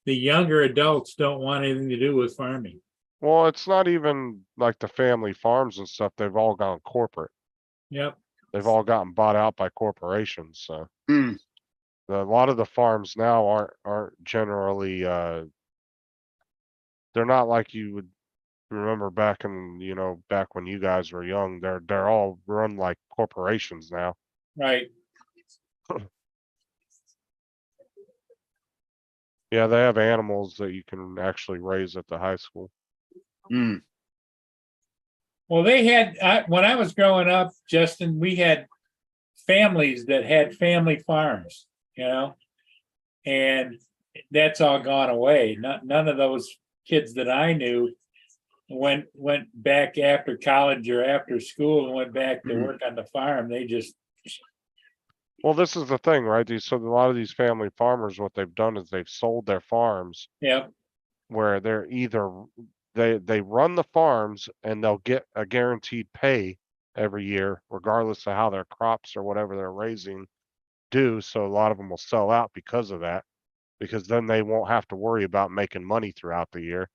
the younger adults don't want anything to do with farming. Well, it's not even like the family farms and stuff. They've all gone corporate. Yep. They've all gotten bought out by corporations. So Mm. a lot of the farms now aren't generally they're not like you would remember back back when you guys were young. They're all run like corporations now. Right. Yeah, they have animals that you can actually raise at the high school. Mm. Well, they had, when I was growing up, Justin, we had families that had family farms, you know? And that's all gone away. None of those kids that I knew went back after college or after school and went back to Mhm. work on the farm. They just, Well, this is the thing, right? So a lot of these family farmers, what they've done is they've sold their farms yeah, where they're either they run the farms and they'll get a guaranteed pay every year, regardless of how their crops or whatever they're raising do. So a lot of them will sell out because of that, because then they won't have to worry about making money throughout the year.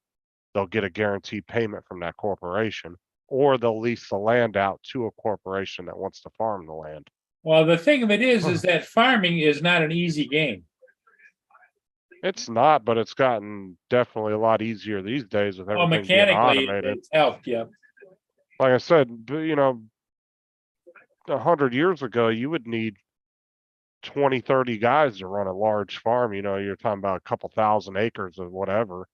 They'll get a guaranteed payment from that corporation, or they'll lease the land out to a corporation that wants to farm the land. well, the thing of it is that farming is not an easy game. It's not, but it's gotten definitely a lot easier these days with Well, everything being mechanically, automated. it's helped, yeah. Like I said, 100 years ago, you would need 20, 30 guys to run a large farm. You're talking about a couple thousand acres of whatever.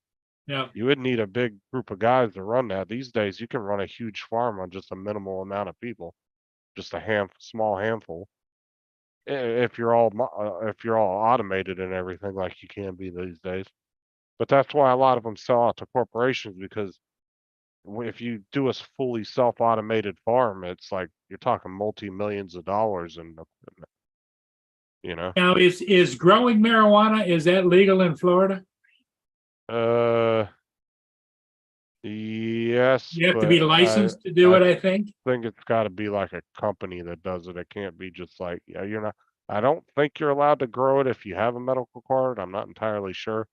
Yeah. You would need a big group of guys to run that. These days, you can run a huge farm on just a minimal amount of people, just a small handful. If you're all automated and everything like you can be these days. But that's why a lot of them sell out to corporations, because if you do a fully self-automated farm, it's like you're talking multi-millions of dollars and Now, is growing marijuana, is that legal in Florida? Yes, You have to be but licensed to do it, I think. I think it's got to be like a company that does it. It can't be just like, you're not. I don't think you're allowed to grow it if you have a medical card. I'm not entirely sure,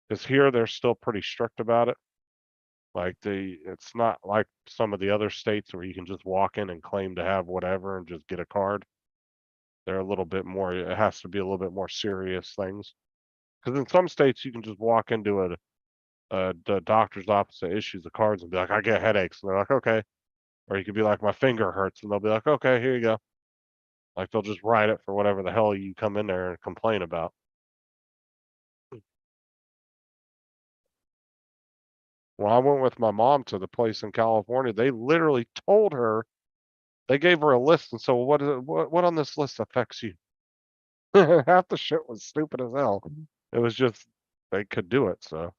because here they're still pretty strict about it. Like it's not like some of the other states where you can just walk in and claim to have whatever and just get a card. They're a little bit more. It has to be a little bit more serious things. Because in some states you can just walk into the doctor's office that issues the cards and be like, I get headaches, and they're like, okay. Or you could be like, my finger hurts, and they'll be like, okay, here you go. Like they'll just write it for whatever the hell you come in there and complain about. Well, I went with my mom to the place in California. They literally told her, they gave her a list and so what on this list affects you? Half the shit was stupid as hell. It was just they could do it, so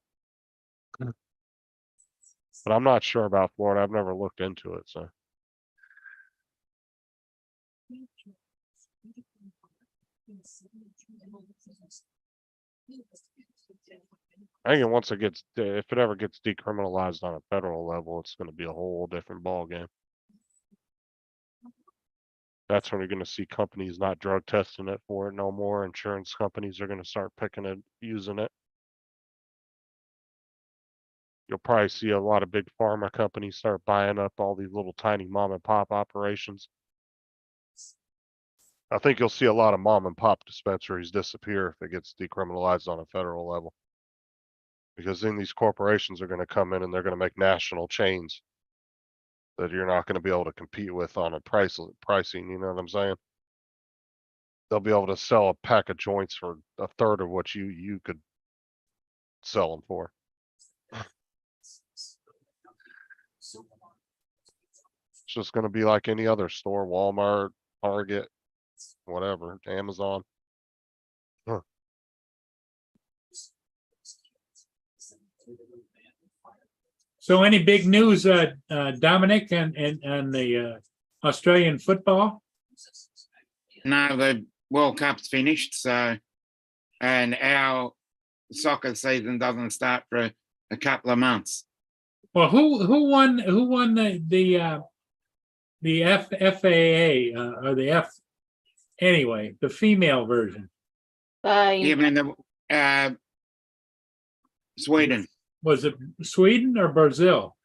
But I'm not sure about Florida. I've never looked into it, so. I think once it gets, if it ever gets decriminalized on a federal level, it's going to be a whole different ball game. That's when you're going to see companies not drug testing it for it no more. Insurance companies are going to start picking it, using it. You'll probably see a lot of big pharma companies start buying up all these little tiny mom and pop operations. I think you'll see a lot of mom and pop dispensaries disappear if it gets decriminalized on a federal level. Because then these corporations are going to come in and they're going to make national chains that you're not going to be able to compete with on a pricing, you know what I'm saying? They'll be able to sell a pack of joints for a third of what you could sell them for. It's just going to be like any other store, Walmart, Target, whatever, Amazon. Huh. So any big news, Dominic, and the Australian football? No, the World Cup's finished, so, and our soccer season doesn't start for a couple of months. Well, who won the FAA or the F? Anyway, the female version. Even the Sweden. Was it Sweden or Brazil?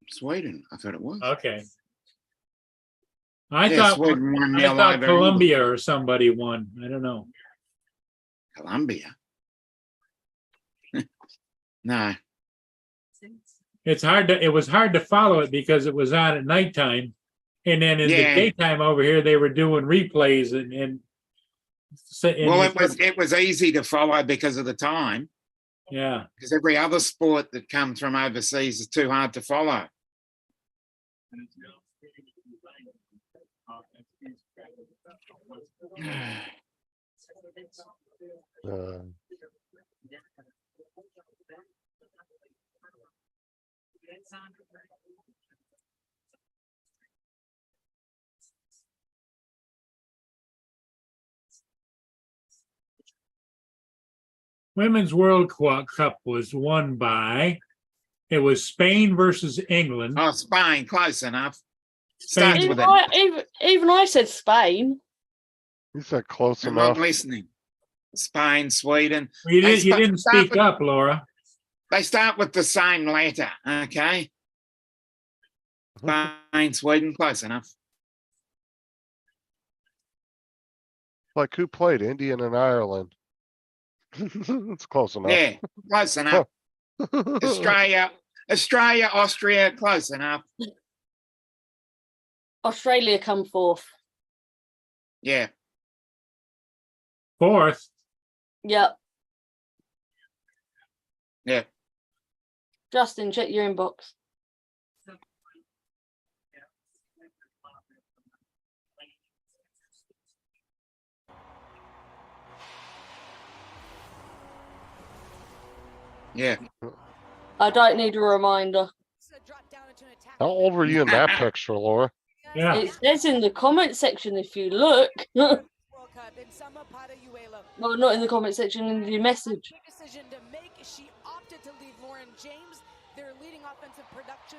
Sweden, I thought it was. Okay. I Yeah, thought Sweden won the I thought Live Colombia or somebody won. I don't know. Colombia. No. It was hard to follow it because it was on at nighttime. And then in the Yeah. daytime over here, they were doing replays and Well, it was easy to follow because of the time. yeah. Because every other sport that comes from overseas is too hard to follow. Women's World Cup was won by, it was Spain versus England. Oh, Spain, close enough. Spain- Starts Even with I, even I said Spain. You said close I'm not enough. listening. Spain, Sweden. You They didn't start speak with- up, Laura. They start with the same letter, okay? Spain, Sweden, close enough. Like who played India and Ireland? It's close enough. Yeah, close enough. Australia, Austria, close enough. Australia come fourth. Yeah. Fourth. Yep. Yeah. Justin, check your inbox. Yeah. I don't need a reminder. How old were you in that picture, Laura? Yeah. It says in the comment section if you look. Well, not in the comment section, in the message. Decision to make. She opted to leave Lauren James, their leading offensive production,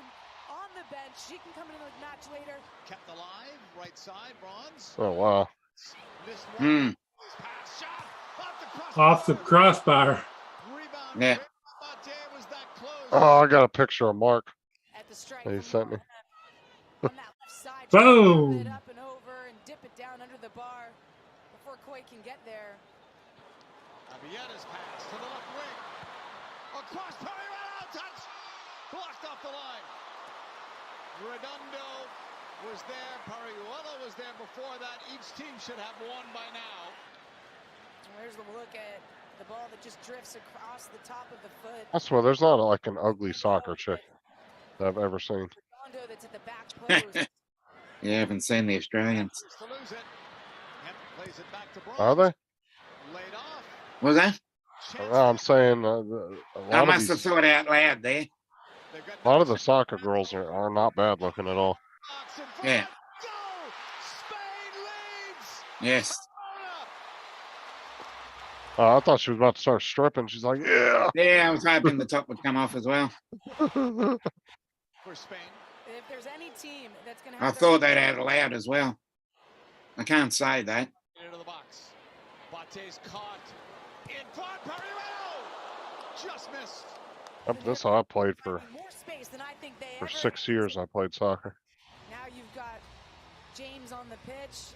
on the bench. She can come into the match later. Kept alive, right side, Bronze. Oh wow. Hmm. Off the crossbar. Yeah. Oh, I got a picture of Mark. At the strike. He sent me. On that left side. Boom. It up and over and dip it down under the bar before Coy can get there. Abietta's pass to the left wing. Across Pariuelo, touch. Blocked off the line. Redondo was there. Pariuelo was there before that. Each team should have one by now. There's the look at the ball that just drifts across the top of the foot. I swear, there's not like an ugly soccer chick that I've ever seen. Redondo that's at the back post. You haven't seen the Australians. To lose it. Hemp plays it back to Bronze. Are they? Laid off. Was that? chance. I'm saying a I lot of must have these, thought out loud there. They've got a lot of number the soccer girls are not bad looking at all. box in front. Yeah. Go! Spain leads. Yes. I thought she was about to start stripping. She's like, yeah. Yeah, I was hoping the top would come off as well. For Spain. If there's any team that's going to I have thought that out loud as well. I can't say that. Into the box. Bate's caught. In front. Pereiro. Just missed. This is how I played for more space than I think they 6 years. I played soccer. Now you've got James on the pitch.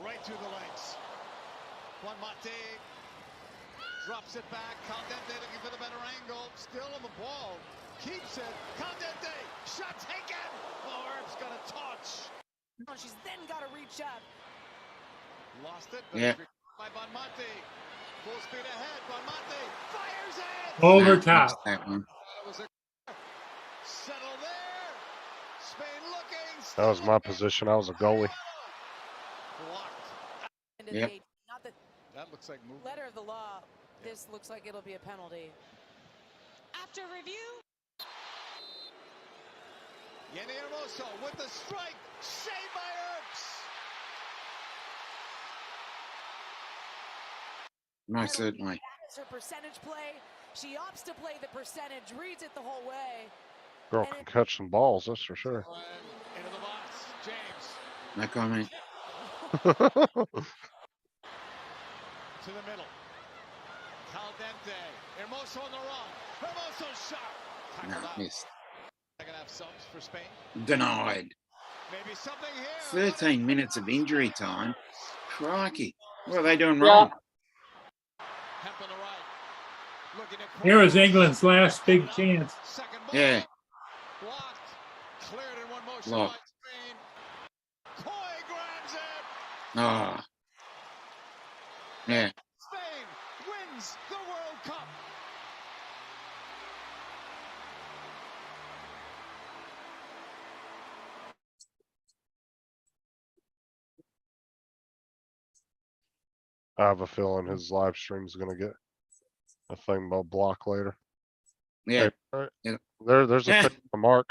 Right through the legs. Juan Mate drops it back. Caldente looking for the better angle. Still on the ball. Keeps it. Caldente. Shot taken. Oh, Herb's got a touch. She's then got to reach up. Lost it. But Yeah. it's recovered by Bonmate. Full speed ahead. Bonmate fires it. Over No, top. missed that one. That was a settle there. Spain looking. That was still my looking. position. I was a goalie. Blocked. End of Yep. the, not the That looks like movement. letter of the law. This looks like it'll be a penalty. After review. Yenny Hermoso with the strike. Saved by Herbs. Most certainly. That is her percentage play. She opts to play the percentage, reads it the whole way. Girl can catch some balls, that's for sure. Into the box. James No comment. to the middle. Caldente. Hermoso on the run. Hermoso shot. No, Tackled out. missed. Second half subs for Spain. Denied. Maybe something here. 13 minutes of injury time. Crikey. What are they doing wrong? Hemp on the right. Looking at Here was corners. England's last big chance. Second ball. Yeah. Blocked. Cleared in one motion Blocked. by Spain. Coy grabs it. Oh. Yeah. Spain wins the World Cup. I have a feeling his live stream's gonna get a thing about block later. Yeah. Hey, right. Yeah. There's a Yeah. picture of Mark.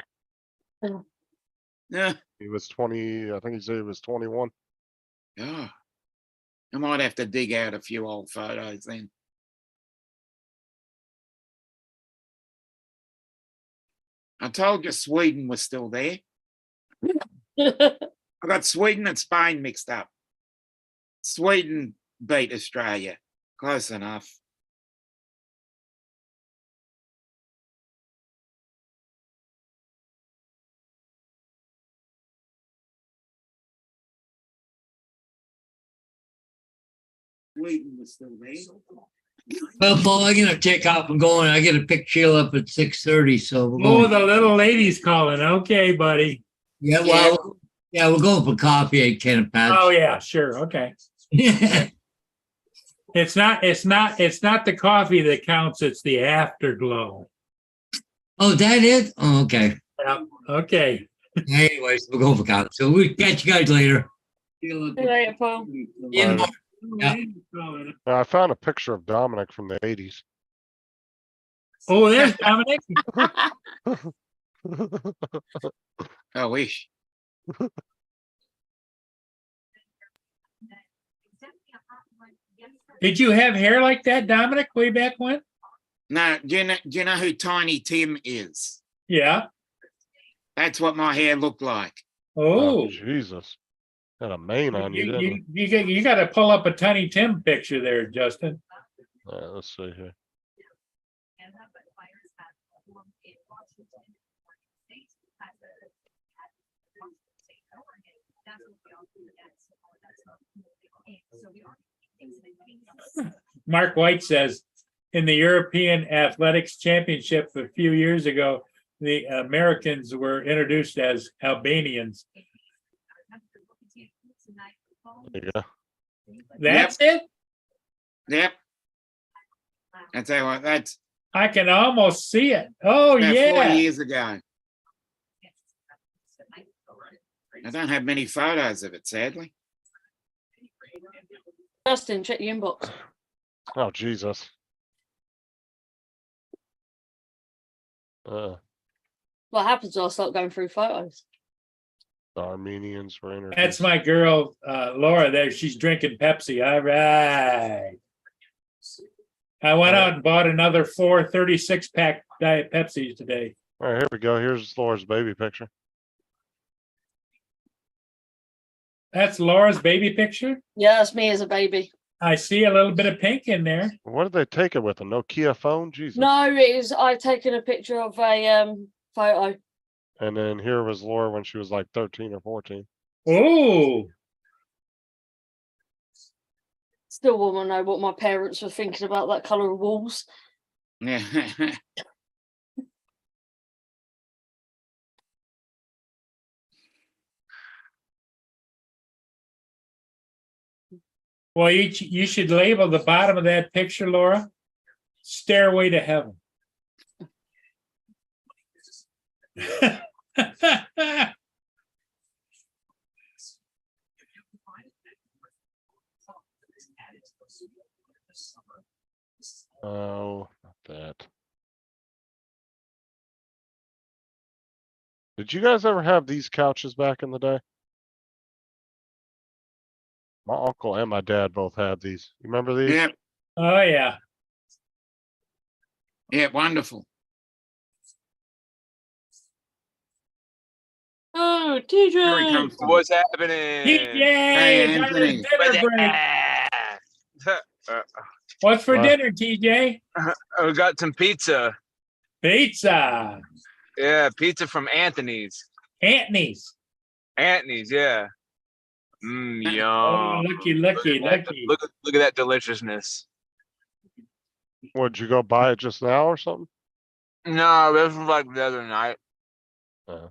Yeah. He was 20, I think he said he was 21. Oh. I might have to dig out a few old photos then. I told you Sweden was still there. I got Sweden and Spain mixed up. Sweden beat Australia. Close enough. Sweden was still there. Well, Paul, I'm gonna take off and go, and I get to pick Sheila up at 6:30. So we're Oh, going. the little lady's calling. Okay, buddy. Yeah, well, yeah, we're going for coffee at Ken Pat's. Oh yeah, sure. Okay. It's not the coffee that counts, it's the afterglow. Oh, is that it? Oh, okay. Yeah, okay. Anyways, we're going for coffee. So we catch you guys later. See you later, Paul. In the Yeah. I found a picture of Dominic from the 80s. Oh, there's Dominic. I wish. Did you have hair like that, Dominic, way back when? No, do you know who Tiny Tim is? Yeah. That's what my hair looked like. Oh, Jesus. Got a mane on you, didn't you got to pull up a Tiny Tim picture there, Justin. let's see here. Mark White says, in the European Athletics Championship a few years ago, the Americans were introduced as Albanians. There you go. That's it? Yep. I tell you what, that's I can almost see it. Oh, about 4 yeah. years ago. I don't have many photos of it, sadly. Justin, check your inbox. Oh, Jesus. What happens when I start going through photos? The Armenians were introduced. That's my girl, Laura there. She's drinking Pepsi. All right. I went out and bought another 4 36-pack Diet Pepsis today. All right, here we go. Here's Laura's baby picture. That's Laura's baby picture. Yeah, that's me as a baby. I see a little bit of pink in there. What did they take it with? A Nokia phone? Jesus. No, it is. I've taken a picture of a photo. And then here was Laura when she was like 13 or 14. Oh, Still want to know what my parents were thinking about that colour of walls. Yeah. well, you should label the bottom of that picture, Laura, Stairway to Heaven. Oh, not that. Did you guys ever have these couches back in the day? My uncle and my dad both had these. You remember these? Yeah. Oh, yeah. Yeah. Wonderful. Oh, Very TJ! comfortable. What's happening? TJ, got his Anthony. dinner break. What's for Wow. dinner, TJ? We got some pizza. Pizza. Yeah, pizza from Anthony's. Anthony's. Anthony's, yeah. Oh, Yum. lucky. Look at that deliciousness. Would you go buy it just now or something? No, this was like the other night. Uh,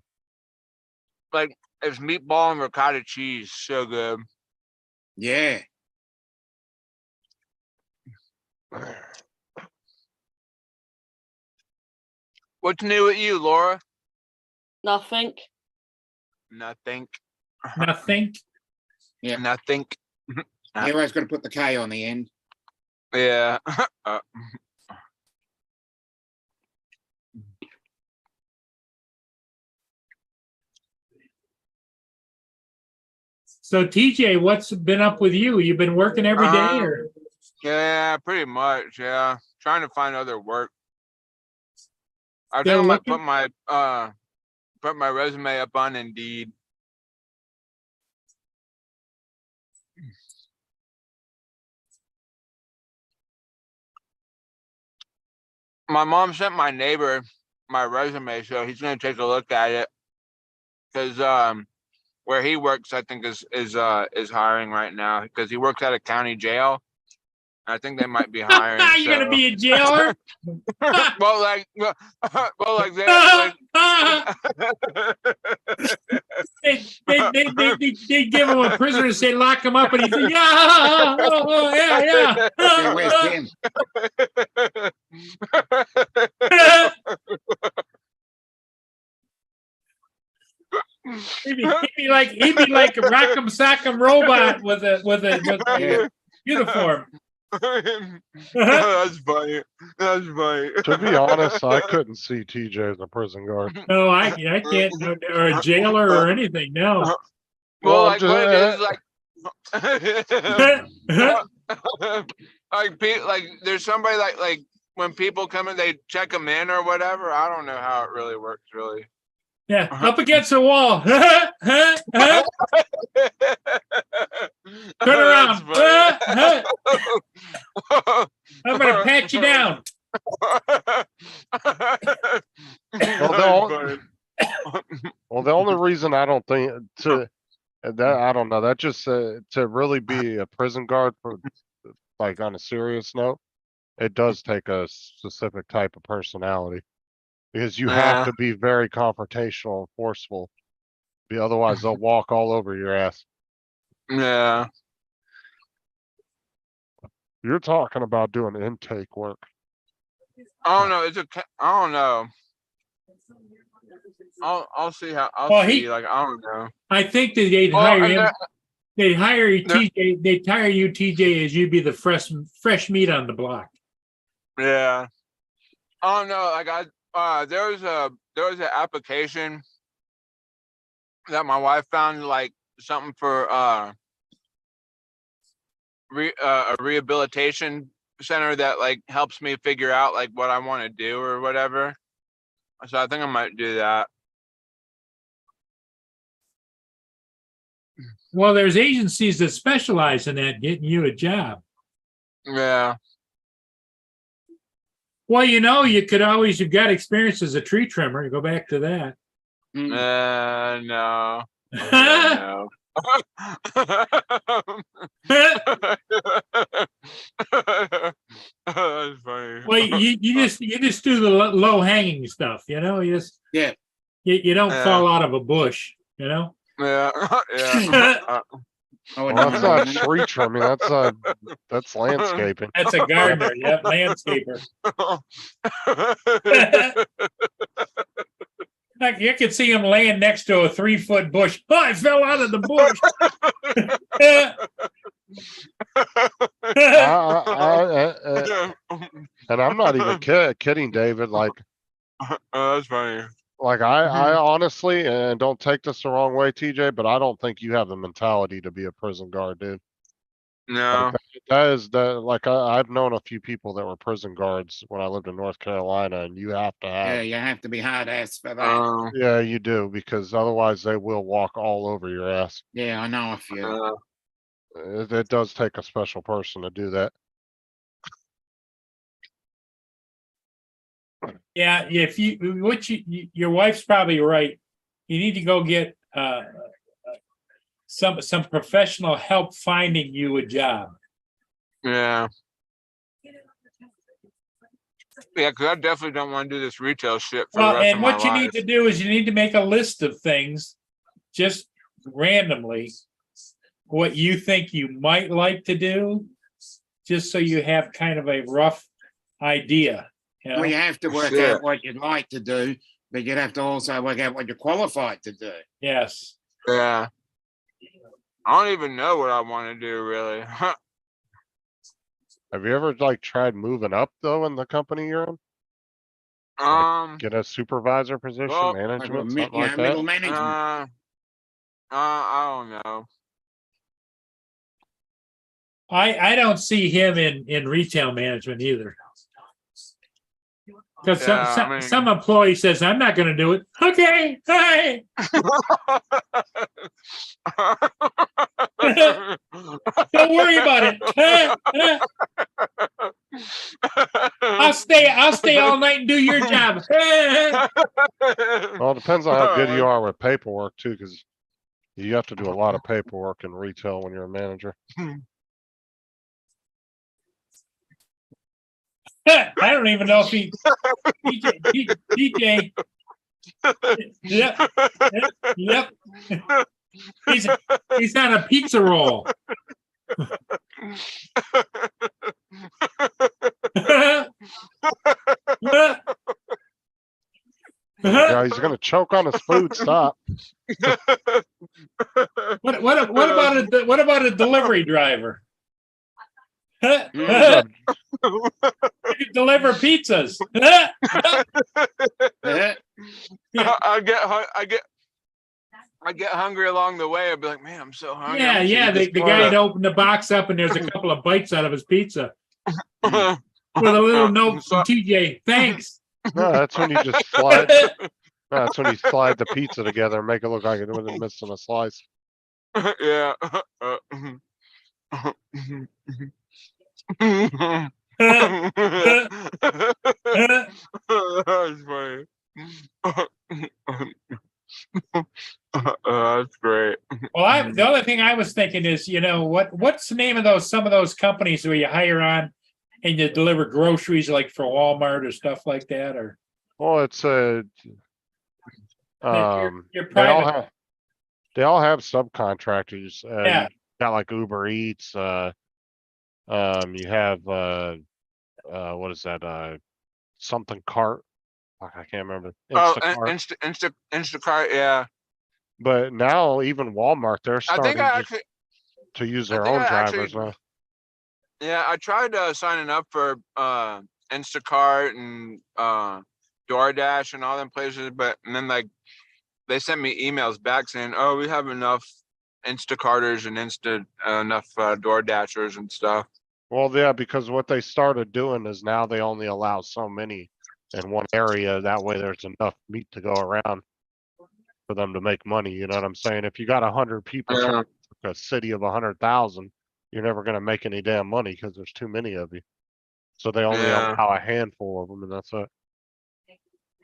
Like it's meatball and ricotta cheese, so good. Yeah. What's new with you, Laura? Nothing. Nothing. Nothing. Yeah. Nothing. You always got to put the K on the end. Yeah. So, TJ, what's been up with you? You've been working every day, or? Yeah, pretty much. Yeah, trying to find other work. I think Still I might looking? put my resume up on Indeed. My mom sent my neighbor my resume, so he's gonna take a look at it. Cause where he works, I think is hiring right now because he works at a county jail. I think they might be hiring. You're gonna be a jailer? well, like they they give him a prisoner and say lock him up, and he said, yeah. Hey, where's Tim? He'd be like a Rock'em Sock'em robot with a uniform. That's funny. That's funny. to be honest, I couldn't see TJ as a prison guard. No, I can't, or a jailer or anything. No. Well, Well, like what it is, like there's somebody like when people come in, they check them in or whatever. I don't know how it really works, really. Yeah, up against the wall. Turn around. I'm gonna pat you down. Well, the only reason I don't think to that, I don't know, that just to really be a prison guard for like on a serious note, it does take a specific type of personality because you have to be very confrontational and forceful. Otherwise, they'll walk all over your ass. Yeah. You're talking about doing intake work. I don't know. I don't know. I'll see how. I'll Well, see. Like I don't know. I think that they'd hire him. They hire you, No. TJ. They hire you, TJ, as you be the fresh meat on the block. Yeah. Oh no, like there was an application that my wife found, like something for a rehabilitation center that like helps me figure out like what I want to do or whatever. So I think I might do that. Well, there's agencies that specialize in that, getting you a job. Yeah. Well, you know, you could always, you've got experience as a tree trimmer. Go back to that. No. No. That's funny. Well, you just do the low hanging stuff, you know. You just you don't fall out of a bush, you know. Yeah. Yeah. Well, that's not tree trimming. That's landscaping. That's a gardener. Yep, landscaper. Like you could see him laying next to a 3-foot bush. Oh, I fell out of the bush. And I'm not even kidding, David. Like, that's funny. Like I honestly, and don't take this the wrong way, TJ, but I don't think you have the mentality to be a prison guard, dude. No. Like that is like I've known a few people that were prison guards when I lived in North Carolina, and you have to have. Yeah, you have to be hard ass for that. Yeah, you do, because otherwise they will walk all over your ass. Yeah, I know a few. It does take a special person to do that. Yeah, if your wife's probably right. You need to go get some professional help finding you a job. Yeah. Yeah, because I definitely don't want to do this retail shit for the Well, rest of and my what you life. need to do is you need to make a list of things, just randomly, what you think you might like to do, just so you have kind of a rough idea. You know? Well, you have to work out what you'd like to do, but you'd have to also work out what you're qualified to do. Yes. Yeah. I don't even know what I want to do, really. Have you ever like tried moving up though in the company you're in? Like, get a supervisor position, well, management, something like middle that. management. I don't know. I don't see him in retail management either. Because some employee says, I'm not going to do it. Okay, hey. Don't worry about it. I'll stay all night and do your job. Well, it depends on how good you are with paperwork too, because you have to do a lot of paperwork in retail when you're a manager. I don't even know if DJ. Yep. He's on a pizza roll. Yeah, he's gonna choke on his food. Stop. What about a delivery driver? Mm. You can deliver pizzas. I get hungry along the way. I'd be like, man, I'm so hungry. Yeah. The guy'd open the box up and there's a couple of bites out of his pizza with a little note from TJ. Thanks. No, that's when you just slide. That's when you slide the pizza together and make it look like it wasn't missing a slice. Yeah. That's funny. That's great. Well, the other thing I was thinking is, what's the name of some of those companies where you hire on and you deliver groceries, like for Walmart or stuff like that, or? Well, it's you're they all have subcontractors. Yeah. You got like Uber Eats. You have what is that? Something cart. I can't remember. Instacart. Yeah. But now even Walmart, they're I starting. think to use I their think own I drivers actually, now. yeah, I tried signing up for Instacart and DoorDash and all them places, but and then like they sent me emails back saying, "Oh, we have enough Instacarters and enough DoorDashers and stuff." Well, yeah, because what they started doing is now they only allow so many in one area. That way there's enough meat to go around for them to make money. You know what I'm saying? If you got 100 people trying Yeah. to work a city of 100,000, you're never going to make any damn money because there's too many of you. So they only Yeah. allow a handful of them, and that's it.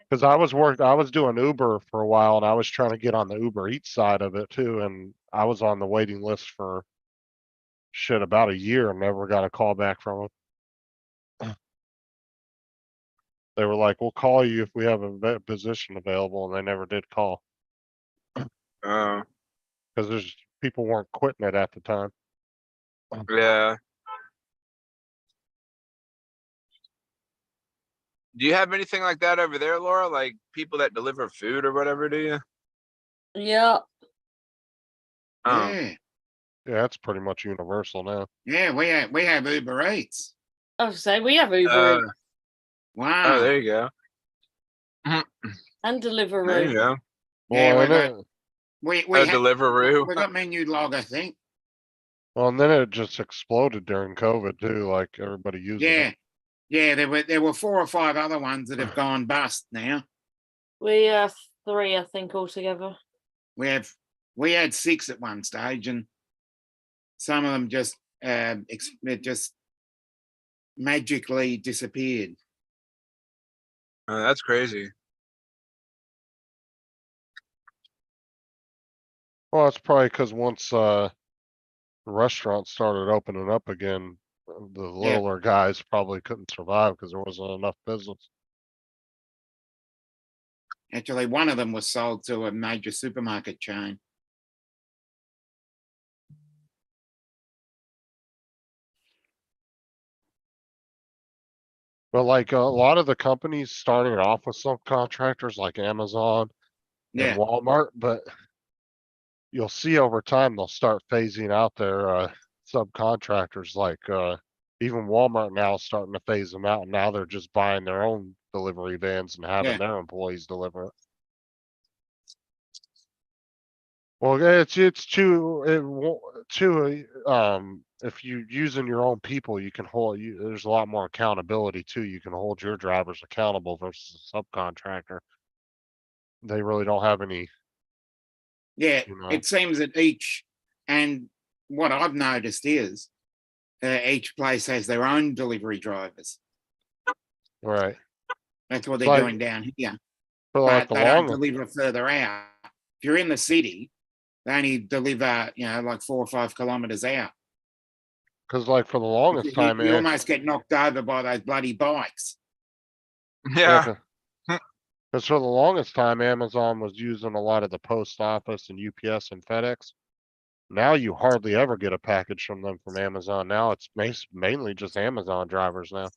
Because I was doing Uber for a while, and I was trying to get on the Uber Eats side of it too, and I was on the waiting list for shit about a year and never got a call back from them. They were like, "We'll call you if we have a position available," and they never did call Uh, because there's people weren't quitting it at the time. yeah. Do you have anything like that over there, Laura? Like people that deliver food or whatever, do you? Yeah. Oh, Yeah. Yeah, it's pretty much universal now. Yeah, we have Uber Eats. I was say we have Uber uh, Eats Wow. oh, there you go. and There Deliveroo. you go. Yeah, Well, we and got it, we have Deliveroo. we got menu log, I think. well, and then it just exploded during COVID too. Like everybody using Yeah. it. Yeah, there were 4 or 5 other ones that have gone bust now. We have 3, I think, altogether. We had 6 at one stage, and some of them just it just magically disappeared. Oh, that's crazy. Well, that's probably because once restaurants started opening up again, the littler guys probably couldn't survive because there wasn't enough business. Actually, one of them was sold to a major supermarket chain. But like a lot of the companies starting off with subcontractors like Amazon and Yeah, Walmart, but you'll see over time they'll start phasing out their subcontractors. Like even Walmart now is starting to phase them out. And now they're just buying their own delivery vans and having Yeah. their employees deliver it. Well, it's if you using your own people, you can hold you. There's a lot more accountability too. You can hold your drivers accountable versus a subcontractor. They really don't have any. yeah. You know. It seems that each, and what I've noticed is each place has their own delivery drivers. Right. That's what It's they're like- doing down here. For like But the they don't long, deliver further out. If you're in the city, they only deliver, like 4 or 5 kilometers out. because like for the longest time, You almost get knocked over by those bloody bikes. Yeah. because for the longest time, Amazon was using a lot of the post office and UPS and FedEx. Now you hardly ever get a package from them from Amazon. Now it's mainly just Amazon drivers now.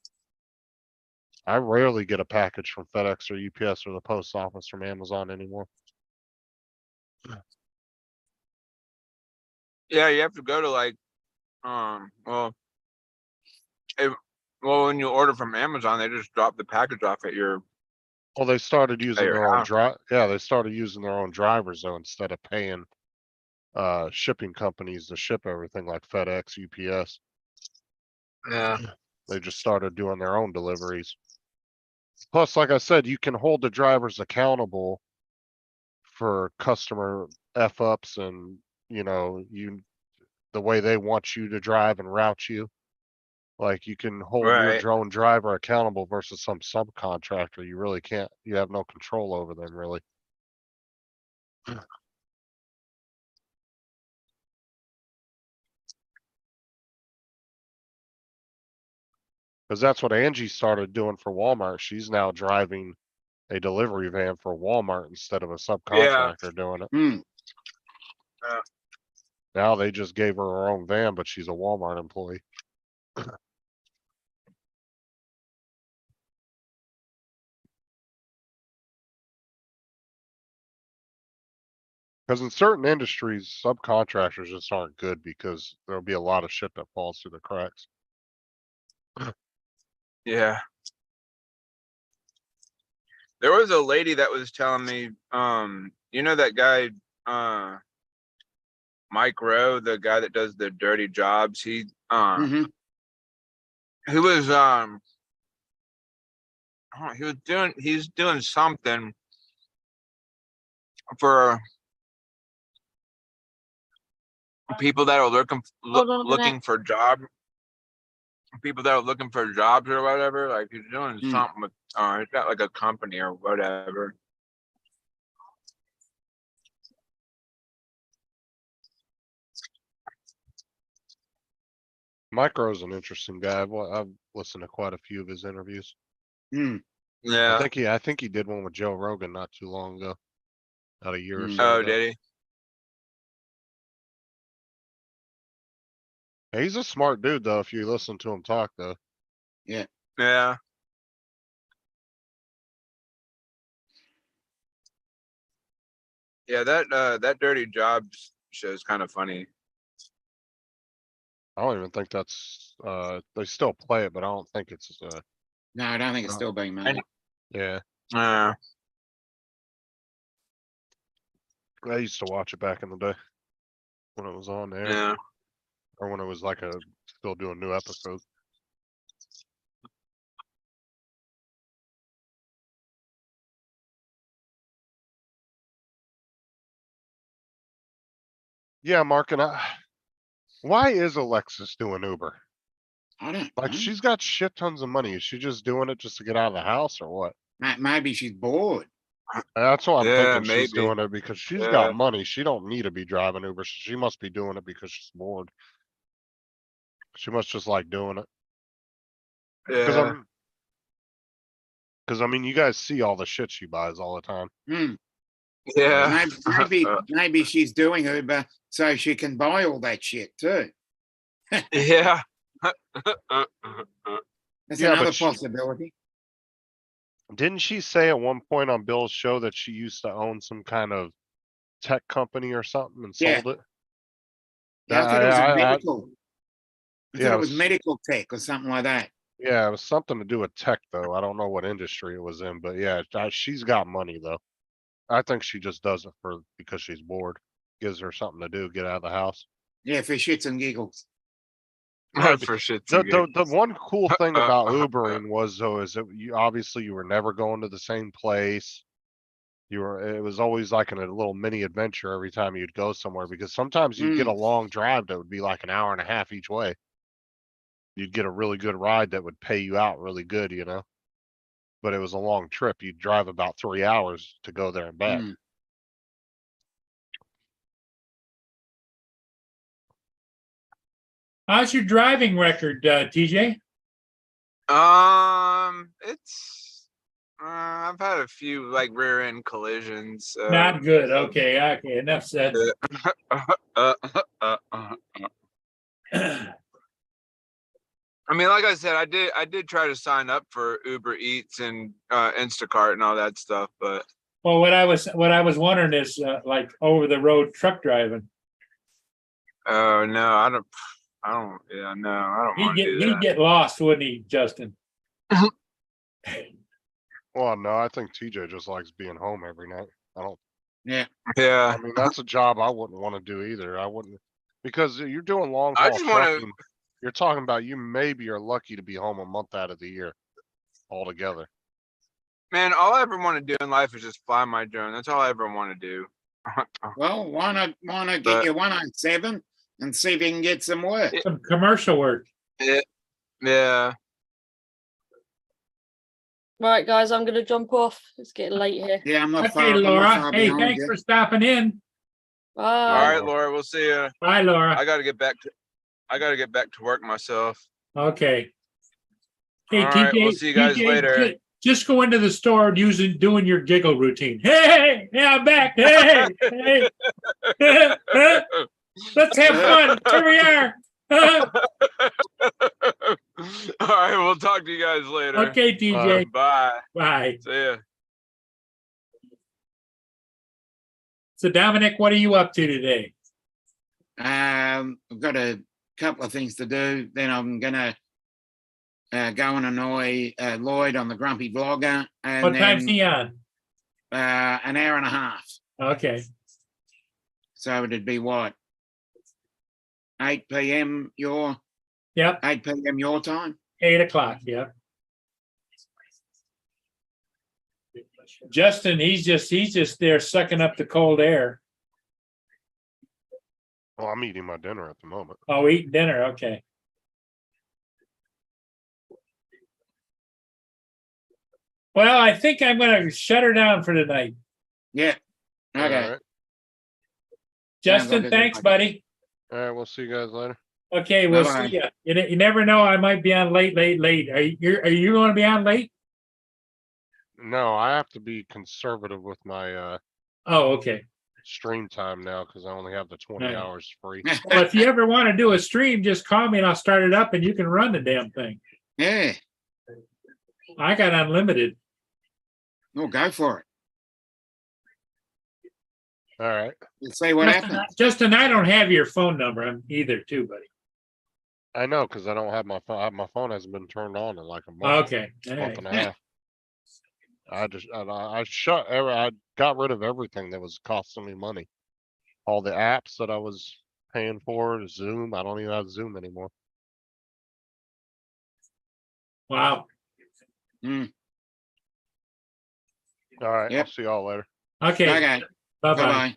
I rarely get a package from FedEx or UPS or the post office from Amazon anymore. Yeah, you have to go to like, when you order from Amazon, they just drop the package off at your. Well, they started using your their own house. they started using their own drivers though instead of paying shipping companies to ship everything like FedEx, UPS. Yeah. They just started doing their own deliveries. Plus, like I said, you can hold the drivers accountable for customer F ups and the way they want you to drive and route you. Like you can hold your Right. drone driver accountable versus some subcontractor. You really can't. You have no control over them really. Because that's what Angie started doing for Walmart. She's now driving a delivery van for Walmart instead of a subcontractor doing it. Hmm. Now they just gave her own van, but she's a Walmart employee. Because in certain industries, subcontractors just aren't good because there'll be a lot of shit that falls through the cracks. Yeah. There was a lady that was telling me, you know that guy, Mike Rowe, the guy that does the dirty jobs. He was he's doing something for people that are looking for jobs. People that are looking for jobs or whatever. Like he's doing something with he's got like a company or whatever. Micro's an interesting guy. I've listened to quite a few of his interviews. Hmm. Yeah. I think he did one with Joe Rogan not too long ago. About a year or so Oh, ago. did he? Hey, he's a smart dude though, if you listen to him talk though. Yeah. Yeah. Yeah, that dirty jobs show is kind of funny. I don't even think that's they still play it, but I don't think it's No, I don't think it's still being made. yeah. Uh, I used to watch it back in the day when it was on there. yeah. Or when it was like still doing new episodes. Yeah, Mark, and why is Alexis doing Uber? I don't Like know. she's got shit tons of money. Is she just doing it just to get out of the house or what? Maybe she's bored. That's what I'm Yeah, thinking. She's maybe. doing it because she's Yeah. got money. She don't need to be driving Uber. So she must be doing it because she's bored. She must just like doing it. Yeah. Because I mean, you guys see all the shit she buys all the time. Hmm. Yeah. Maybe she's doing Uber so she can buy all that shit too. Yeah. That's Yeah, another but possibility. Didn't she say at one point on Bill's show that she used to own some kind of tech company or something and Yeah. sold it? Yeah, I thought it was medical. I yeah, thought it it was was- medical tech or something like that. Yeah, it was something to do with tech though. I don't know what industry it was in, but yeah, she's got money though. I think she just does it because she's bored. Gives her something to do, get out of the house. Yeah, for shits and giggles. For shit. The one cool thing about Ubering was though is that you were never going to the same place. It was always like a little mini adventure every time you'd go somewhere because sometimes you'd get a long drive that would be like an hour and a half each way. You'd get a really good ride that would pay you out really good, you know. But it was a long trip. You'd drive about 3 hours to go there and back. How's your driving record, TJ? It's I've had a few like rear end collisions. Not good. Okay, enough said. I mean, like I said, I did try to sign up for Uber Eats and Instacart and all that stuff, but Well, what I was wondering is like over the road truck driving. oh no, I don't. Yeah, no, I don't want to do that. He'd get lost, wouldn't he, Justin? Well, no, I think TJ just likes being home every night. I don't. Yeah. Yeah. I mean, that's a job I wouldn't want to do either. I wouldn't because you're doing long I haul just wanna- trucking. You're talking about you maybe are lucky to be home a month out of the year altogether. Man, all I ever want to do in life is just fly my drone. That's all I ever want to do. Well, why not get you 107 and see if you can get some work? Some commercial work. Yeah. Right, guys, I'm gonna jump off. It's getting late here. Yeah, I'm not Okay, Laura. Hey, thanks for stopping in. All Bye. right, Laura. We'll see you. Bye, Laura. I gotta get back to work myself. Okay. Hey, All TJ, right, we'll see you guys later. Just go into the store and doing your giggle routine. Hey, yeah, I'm back. Hey, hey. Let's have fun. Here we are. All right, we'll talk to you guys later. Okay, TJ. Bye. Bye. See ya. So Dominic, what are you up to today? I've got a couple of things to do. Then I'm gonna go and annoy Lloyd on the Grumpy Vlogger, and What time's then he on? an hour and a half. Okay. So it'd be what? 8 p.m. your Yep. 8 p.m. your time. 8 o'clock. Yep. Justin, he's just there sucking up the cold air. Well, I'm eating my dinner at the moment. Oh, eating dinner. Okay. Well, I think I'm going to shut her down for tonight. Yeah. Okay. All right. Justin, like a good thanks, idea. buddy. All right. We'll see you guys later. Okay, we'll Bye-bye. see you. You never know. I might be on late. Are you going to be on late? No, I have to be conservative with my Oh, okay. stream time now because I only have the 20 Right. hours free. Well, if you ever want to do a stream, just call me and I'll start it up and you can run the damn thing. Yeah. I got unlimited. No, go for it. All right. Let's see what happens. Justin, I don't have your phone number either, too, buddy. I know because I don't have my phone. My phone hasn't been turned on in like a month. Okay. All Month right. and a half. I got rid of everything that was costing me money. All the apps that I was paying for, Zoom. I don't even have Zoom anymore. Wow. Hmm. All right. Yep. I'll see y'all later. Okay. Okay. Bye-bye. Bye-bye.